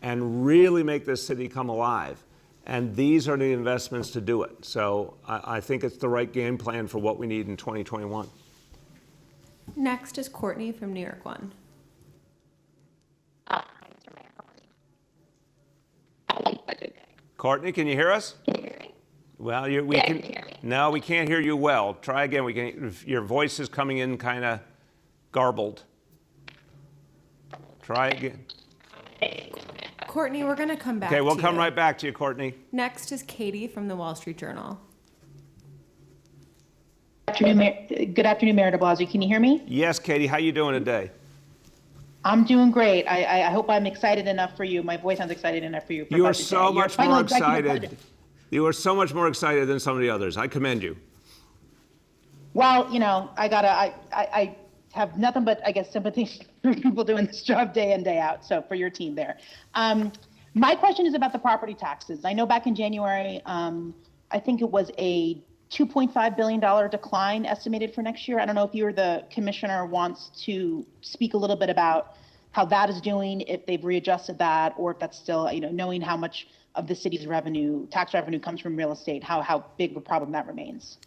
and really make this city come alive. And these are the investments to do it. So I think it's the right game plan for what we need in 2021. Next is Courtney from New York One. Courtney, can you hear us? Well, we can. No, we can't hear you well. Try again. Your voice is coming in kind of garbled. Try again. Courtney, we're going to come back. Okay, we'll to come you. right back to you, Courtney. Next is Katie from the Wall Street Journal. Good afternoon, Mayor de Blasio. Can you hear me? Yes, Katie. How you doing today? I'm doing great. I hope I'm excited enough for you. My voice sounds excited enough for you. You are so much more excited. You are so much more excited than some of the others. I commend you. Well, I have nothing but, I guess, sympathy for people doing this job day in, day out. So for your team there. My question is about the property taxes. I know back in January, I think it was a $2.5 billion decline estimated for next year. I don't know if you or the commissioner wants to speak a little bit about how that is doing, if they've readjusted that, or if that's still, knowing how much of the city's tax revenue comes from real estate, how big of a problem that remains.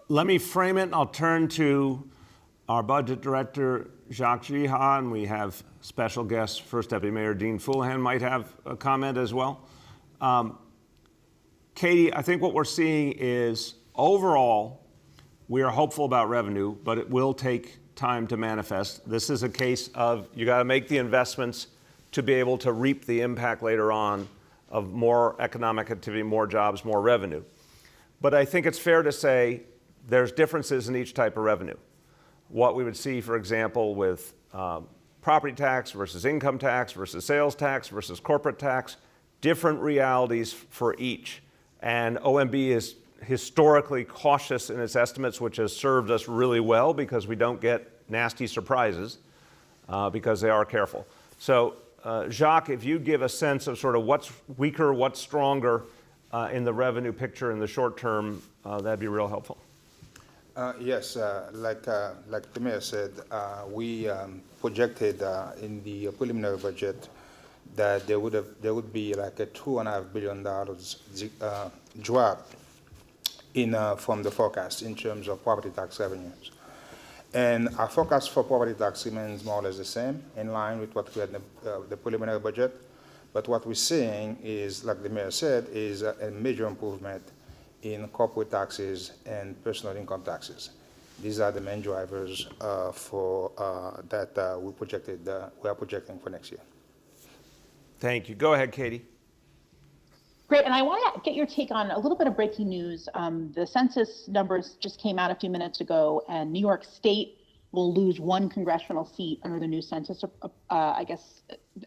Let me frame it, and I'll turn to our budget director, Jacques Giha, and we have special guest, First Deputy Mayor Dean Foulahan might have a comment as well. Katie, I think what we're seeing is overall, we are hopeful about revenue, but it will take time to manifest. This is a case of you got to make the investments to be able to reap the impact later on of more economic activity, more jobs, more revenue. But I think it's fair to say there's differences in each type of revenue. What we would see, for example, with property tax versus income tax versus sales tax versus corporate tax, different realities for each. And OMB is historically cautious in its estimates, which has served us really well because we don't get nasty surprises because they are careful. So, Jacques, if you give a sense of sort of what's weaker, what's stronger in the revenue picture in the short term, that'd be real helpful. Yes, like the mayor said, we projected in the preliminary budget that there would be like a $2.5 billion drop from the forecast in terms of property tax revenues. And our forecast for property tax remains more or less the same, in line with what we had in the preliminary budget. But what we're seeing is, like the mayor said, is a major improvement in corporate taxes and personal income taxes. These are the main drivers for that we are projecting for next year. Thank you. Go ahead, Katie. Great, and I want to get your take on a little bit of breaking news. The census numbers just came out a few minutes ago, and New York State will lose one congressional seat under the new census,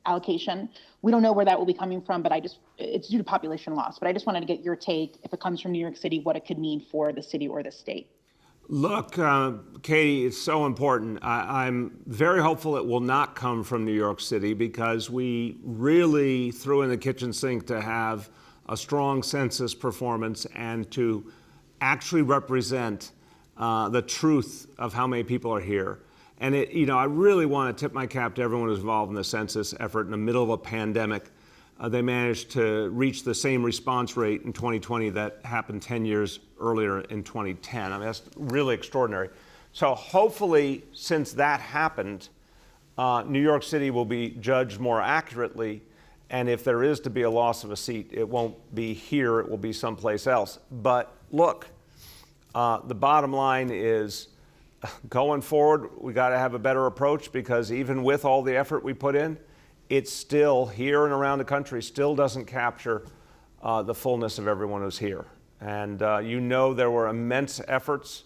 allocation. We don't know where that will be coming from, but it's due to population loss. But I just wanted to get your take, if it comes from New York City, what it could mean for the city or the state. Look, Katie, it's so important. I'm very hopeful it will not come from New York City because we really threw in the kitchen sink to have a strong census performance and to actually represent the truth of how many people are here. And I really want to tip my cap to everyone who's involved in the census effort in the middle of a pandemic. They managed to reach the same response rate in 2020 that happened 10 years earlier in 2010. I mean, that's really extraordinary. So hopefully, since that happened, New York City will be judged more accurately. And if there is to be a loss of a seat, it won't be here, it will be someplace else. But look, the bottom line is going forward, we got to have a better approach because even with all the effort we put in, it's still here and around the country still doesn't capture the fullness of everyone who's here. And there were immense efforts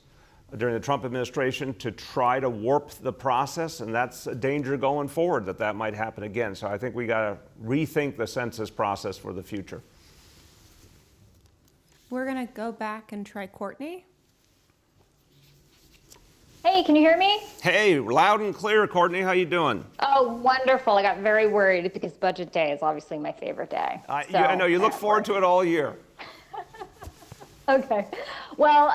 during the Trump administration to try to warp the process, and that's a danger going forward that might happen again. So I think we got to rethink the census process for the future. We're going to go back and try Courtney. Hey, can you hear me? Hey, loud and clear, Courtney. How you doing? Oh, wonderful. I got very worried because budget day is obviously my favorite day. I know you look forward to it all year. Okay. Well,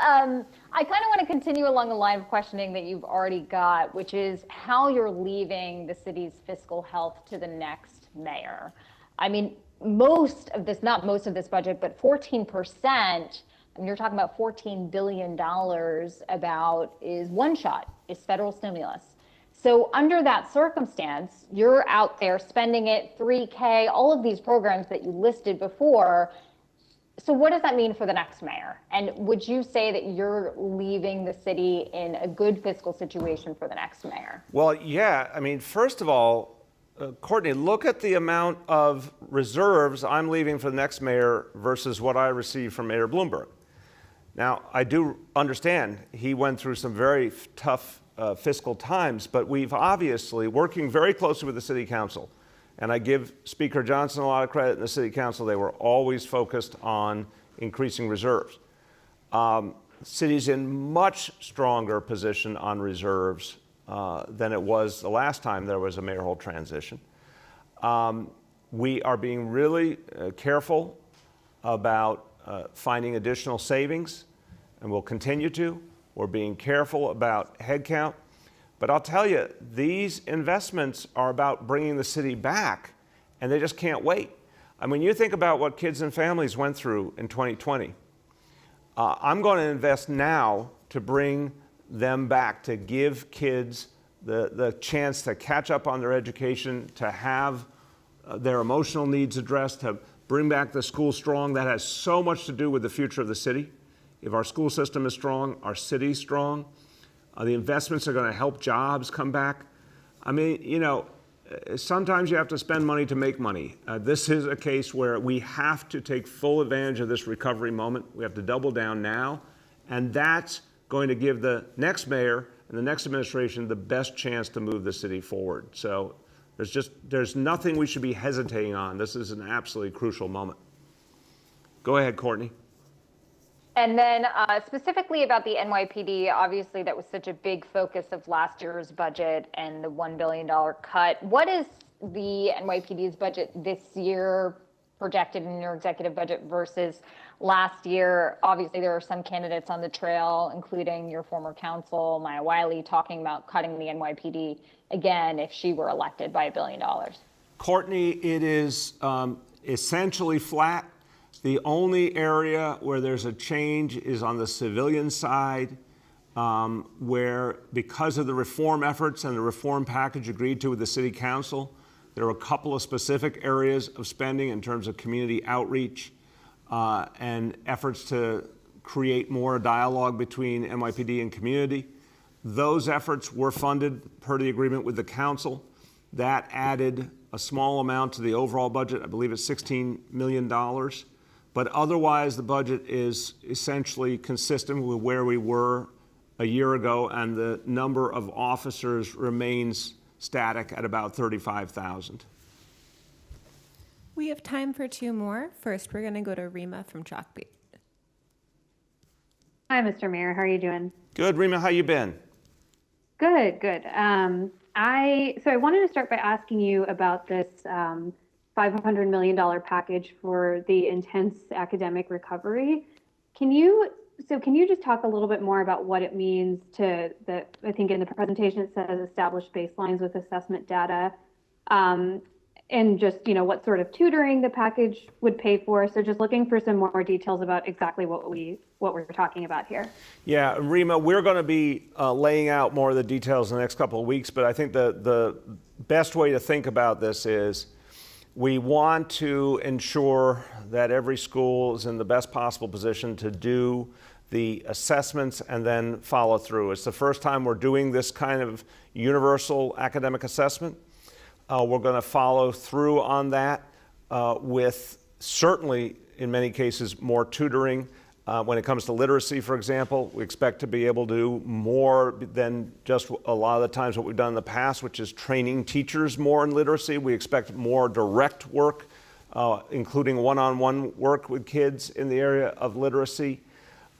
I kind of want to continue along the line of questioning that you've already got, which is how you're leaving the city's fiscal health to the next mayor. I mean, not most of this budget, but 14%, and you're talking about $14 billion is one shot, is federal stimulus. So under that circumstance, you're out there spending it, 3K, all of these programs that you listed before. So what does that mean for the next mayor? And would you say that you're leaving the city in a good fiscal situation for the next mayor? Well, yeah. I mean, first of all, Courtney, look at the amount of reserves I'm leaving for the next mayor versus what I received from Mayor Bloomberg. Now, I do understand he went through some very tough fiscal times, but we've obviously working very closely with the city council. And I give Speaker Johnson a lot of credit in the city council. They were always focused on increasing reserves. City's in much stronger position on reserves than it was the last time there was a mayoral transition. We are being really careful about finding additional savings, and we'll continue to. We're being careful about headcount. But I'll tell you, these investments are about bringing the city back, and they just can't wait. I mean, you think about what kids and families went through in 2020. I'm going to invest now to bring them back, to give kids the chance to catch up on their education, to have their emotional needs addressed, to bring back the school strong. That has so much to do with the future of the city. If our school system is strong, our city's strong. The investments are going to help jobs come back. I mean, sometimes you have to spend money to make money. This is a case where we have to take full advantage of this recovery moment. We have to double down now. And that's going to give the next mayor and the next administration the best chance to move the city forward. So there's nothing we should be hesitating on. This is an absolutely crucial moment. Go ahead, Courtney. And then specifically about the NYPD, obviously that was such a big focus of last year's budget and the $1 billion cut. What is the NYPD's budget this year projected in your executive budget versus last year? Obviously, there are some candidates on the trail, including your former counsel, Maya Wiley, talking about cutting the NYPD again if she were elected by $1 billion. Courtney, it is essentially flat. The only area where there's a change is on the civilian side, where because of the reform efforts and the reform package agreed to with the city council, there are a couple of specific areas of spending in terms of community outreach and efforts to create more dialogue between NYPD and community. Those efforts were funded per the agreement with the council. That added a small amount to the overall budget. I believe it's $16 million. But otherwise, the budget is essentially consistent with where we were a year ago, and the number of officers remains static at about 35,000. We have time for two more. First, we're going to go to Rima from Chalkbeat. Hi, Mr. Mayor. How are you doing? Good, Rima, how you been? Good, good. I wanted to start by asking you about this $500 million package for the intense academic recovery. Can you just talk a little bit more about what it means to I think in the presentation it says establish baselines with assessment data, and just, what sort of tutoring the package would pay for. So just looking for some more details about exactly what we're talking about here. Yeah, Rima, we're going to be laying out more of the details in the next couple of weeks, but I think the best way to think about this is we want to ensure that every school is in the best possible position to do the assessments and then follow through. It's the first time we're doing this kind of universal academic assessment. We're going to follow through on that with certainly, in many cases, more tutoring. When it comes to literacy, for example, we expect to be able to do more than just a lot of the times what we've done in the past, which is training teachers more in literacy. We expect more direct work, including one-on-one work with kids in the area of literacy.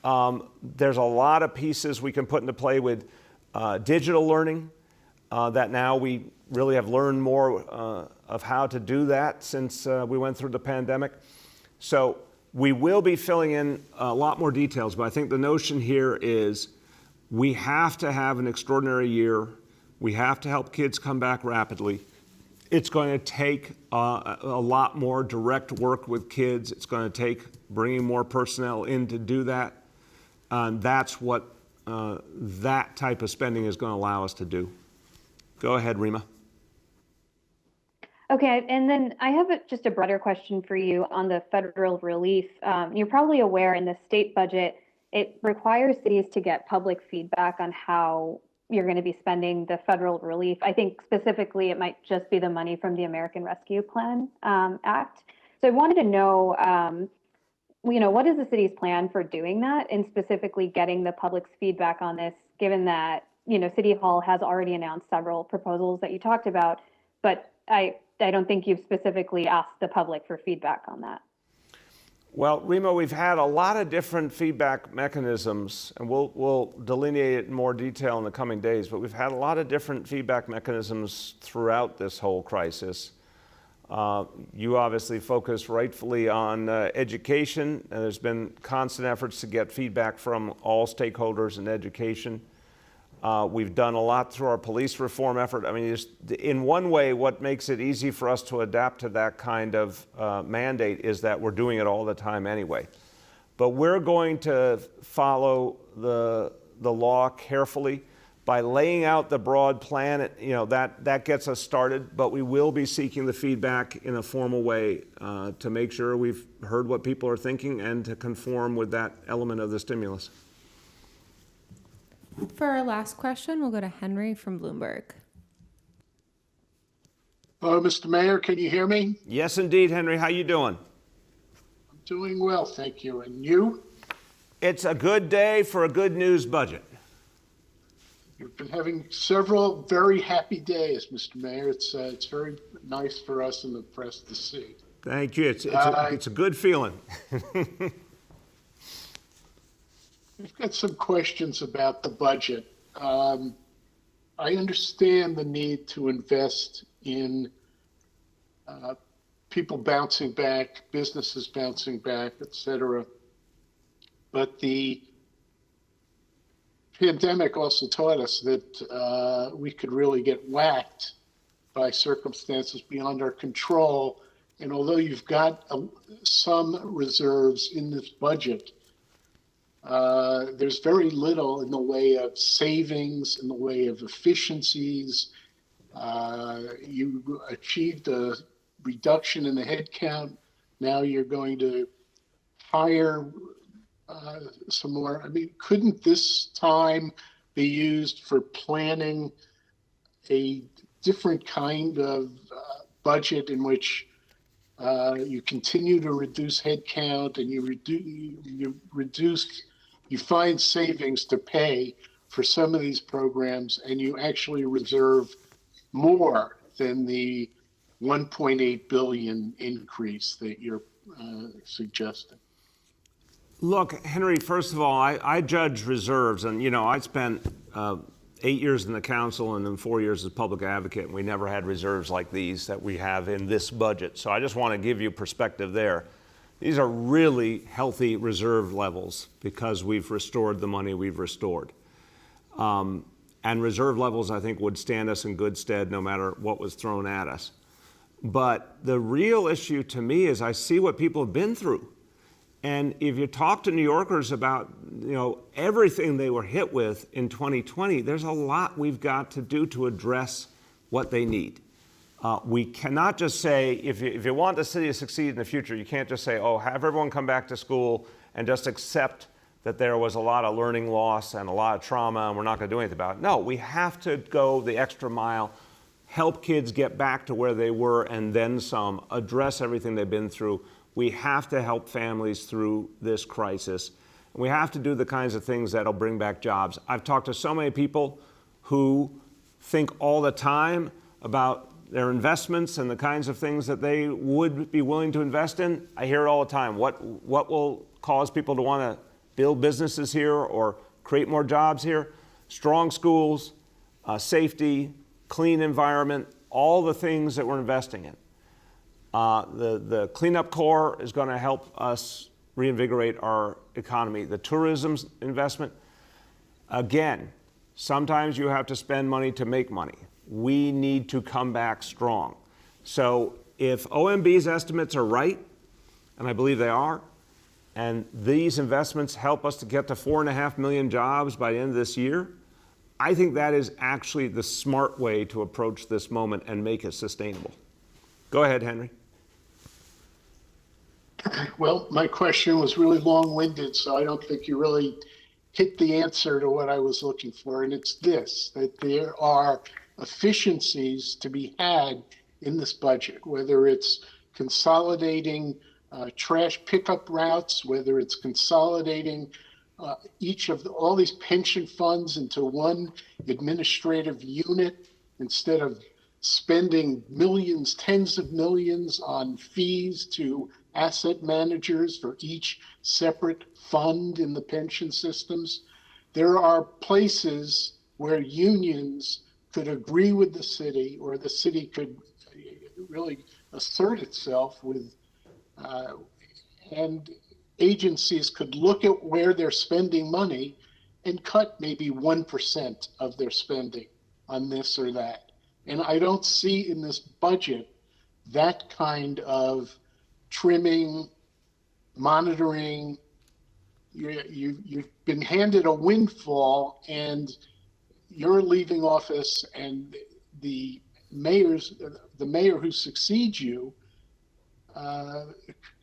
There's a lot of pieces we can put into play with digital learning that now we really have learned more of how to do that since we went through the pandemic. So we will be filling in a lot more details, but I think the notion here is we have to have an extraordinary year. We have to help kids come back rapidly. It's going to take a lot more direct work with kids. It's going to take bringing more personnel in to do that. That's what that type of spending is going to allow us to do. Go ahead, Rima. Okay, and then I have just a broader question for you on the federal relief. You're probably aware in the state budget, it requires cities to get public feedback on how you're going to be spending the federal relief. I think specifically it might just be the money from the American Rescue Plan Act. So I wanted to know, what is the city's plan for doing that and specifically getting the public's feedback on this, given that, City Hall has already announced several proposals that you talked about, but I don't think you've specifically asked the public for feedback on that. Well, Rima, we've had a lot of different feedback mechanisms, and we'll delineate it in more detail in the coming days, but we've had a lot of different feedback mechanisms throughout this whole crisis. You obviously focus rightfully on education, and there's been constant efforts to get feedback from all stakeholders in education. We've done a lot through our police reform effort. I mean, in one way, what makes it easy for us to adapt to that kind of mandate is that we're doing it all the time anyway. But we're going to follow the law carefully by laying out the broad plan. That gets us started, but we will be seeking the feedback in a formal way to make sure we've heard what people are thinking and to conform with that element of the stimulus. For our last question, we'll go to Henry from Bloomberg. Hello, Mr. Mayor. Can you hear me? Yes, indeed, Henry. How you doing? I'm doing well, thank you. And you? It's a good day for a good news budget. You've been having several very happy days, Mr. Mayor. It's very nice for us in the press to see. Thank you. It's a good feeling. I've got some questions about the budget. I understand the need to invest in people bouncing back, businesses bouncing back, et cetera. But the pandemic also taught us that we could really get whacked by circumstances beyond our control. And although you've got some reserves in this budget, there's very little in the way of savings, in the way of efficiencies. You achieved a reduction in the headcount. Now you're going to hire some more. I mean, couldn't this time be used for planning a different kind of budget in which you continue to reduce headcount and you find savings to pay for some of these programs, and you actually reserve more than the 1.8 billion increase that you're suggesting? Look, Henry, first of all, I judge reserves, and I spent 8 years in the council and then 4 years as public advocate, and we never had reserves like these that we have in this budget. So I just want to give you perspective there. These are really healthy reserve levels because we've restored the money we've restored. And reserve levels, I think, would stand us in good stead no matter what was thrown at us. But the real issue to me is I see what people have been through. And if you talk to New Yorkers about, everything they were hit with in 2020, there's a lot we've got to do to address what they need. We cannot just say, if you want the city to succeed in the future, you can't just say, have everyone come back to school and just accept that there was a lot of learning loss and a lot of trauma and we're not going to do anything about it. No, we have to go the extra mile, help kids get back to where they were and then some, address everything they've been through. We have to help families through this crisis. We have to do the kinds of things that'll bring back jobs. I've talked to so many people who think all the time about their investments and the kinds of things that they would be willing to invest in. I hear it all the time. What will cause people to want to build businesses here or create more jobs here? Strong schools, safety, clean environment, all the things that we're investing in. The cleanup corps is going to help us reinvigorate our economy. The tourism investment, again, sometimes you have to spend money to make money. We need to come back strong. So if OMB's estimates are right, and I believe they are, and these investments help us to get to 4.5 million jobs by the end of this year, I think that is actually the smart way to approach this moment and make it sustainable. Go ahead, Henry. Well, my question was really long-winded, so I don't think you really hit the answer to what I was looking for. And it's this, that there are efficiencies to be had in this budget, whether it's consolidating trash pickup routes, whether it's consolidating all these pension funds into one administrative unit instead of spending millions, tens of millions on fees to asset managers for each separate fund in the pension systems. There are places where unions could agree with the city, or the city could really assert itself with, and agencies could look at where they're spending money and cut maybe 1% of their spending on this or that. And I don't see in this budget that kind of trimming, monitoring. You've been handed a windfall, and you're leaving office, and the mayor who succeeds you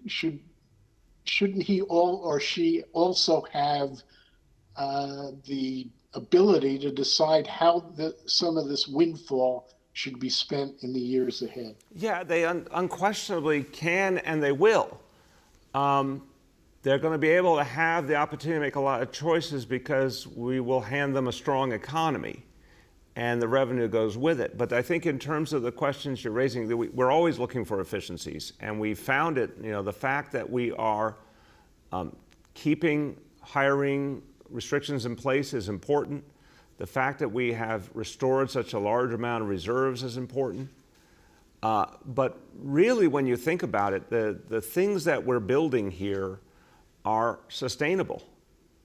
shouldn't he or she also have the ability to decide how some of this windfall should be spent in the years ahead? Yeah, they unquestionably can, and they will. They're going to be able to have the opportunity to make a lot of choices because we will hand them a strong economy. and the revenue goes with it. But I think in terms of the questions you're raising, we're always looking for efficiencies, and we found it, the fact that we are keeping hiring restrictions in place is important. The fact that we have restored such a large amount of reserves is important. But really, when you think about it, the things that we're building here are sustainable.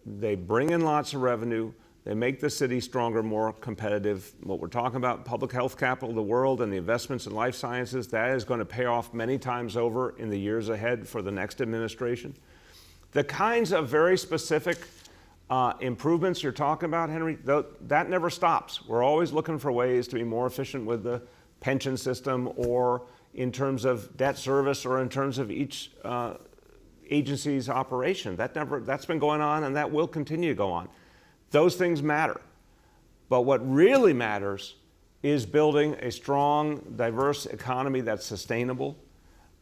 They bring in lots of revenue. They make the city stronger, more competitive. What we're talking about, public health capital of the world and the investments in life sciences, that is going to pay off many times over in the years ahead for the next administration. The kinds of very specific improvements you're talking about, Henry, that never stops. We're always looking for ways to be more efficient with the pension system, or in terms of debt service, or in terms of each agency's operation. That's been going on, and that will continue to go on. Those things matter. But what really matters is building a strong, diverse economy that's sustainable,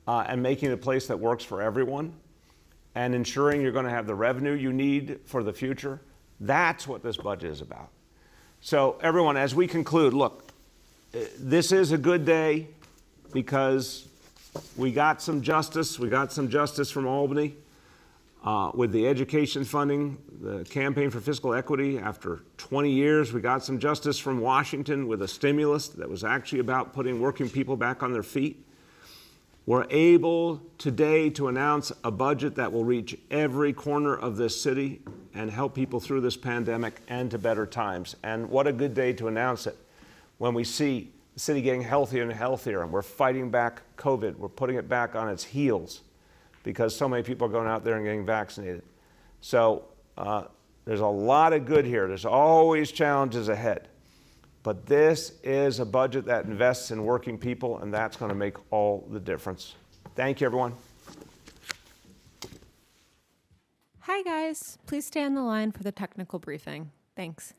and making it a place that works for everyone, and ensuring you're going to have the revenue you need for the future. That's what this budget is about. So everyone, as we conclude, look, this is a good day because we got some justice. We got some justice from Albany with the education funding, the campaign for fiscal equity. After 20 years, we got some justice from Washington with a stimulus that was actually about putting working people back on their feet. We're able today to announce a budget that will reach every corner of this city and help people through this pandemic and to better times. And what a good day to announce it when we see the city getting healthier and healthier, and we're fighting back COVID. We're putting it back on its heels because so many people are going out there and getting vaccinated. So there's a lot of good here. There's always challenges ahead. But this is a budget that invests in working people, and that's going to make all the difference. Thank you, everyone. Hi, guys. Please stay on the line for the technical briefing. Thanks.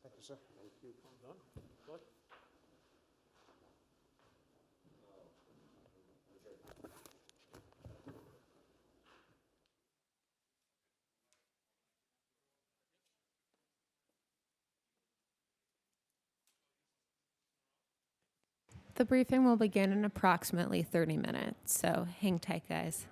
Thank you, sir. The briefing will begin in approximately 30 minutes, so hang tight, guys.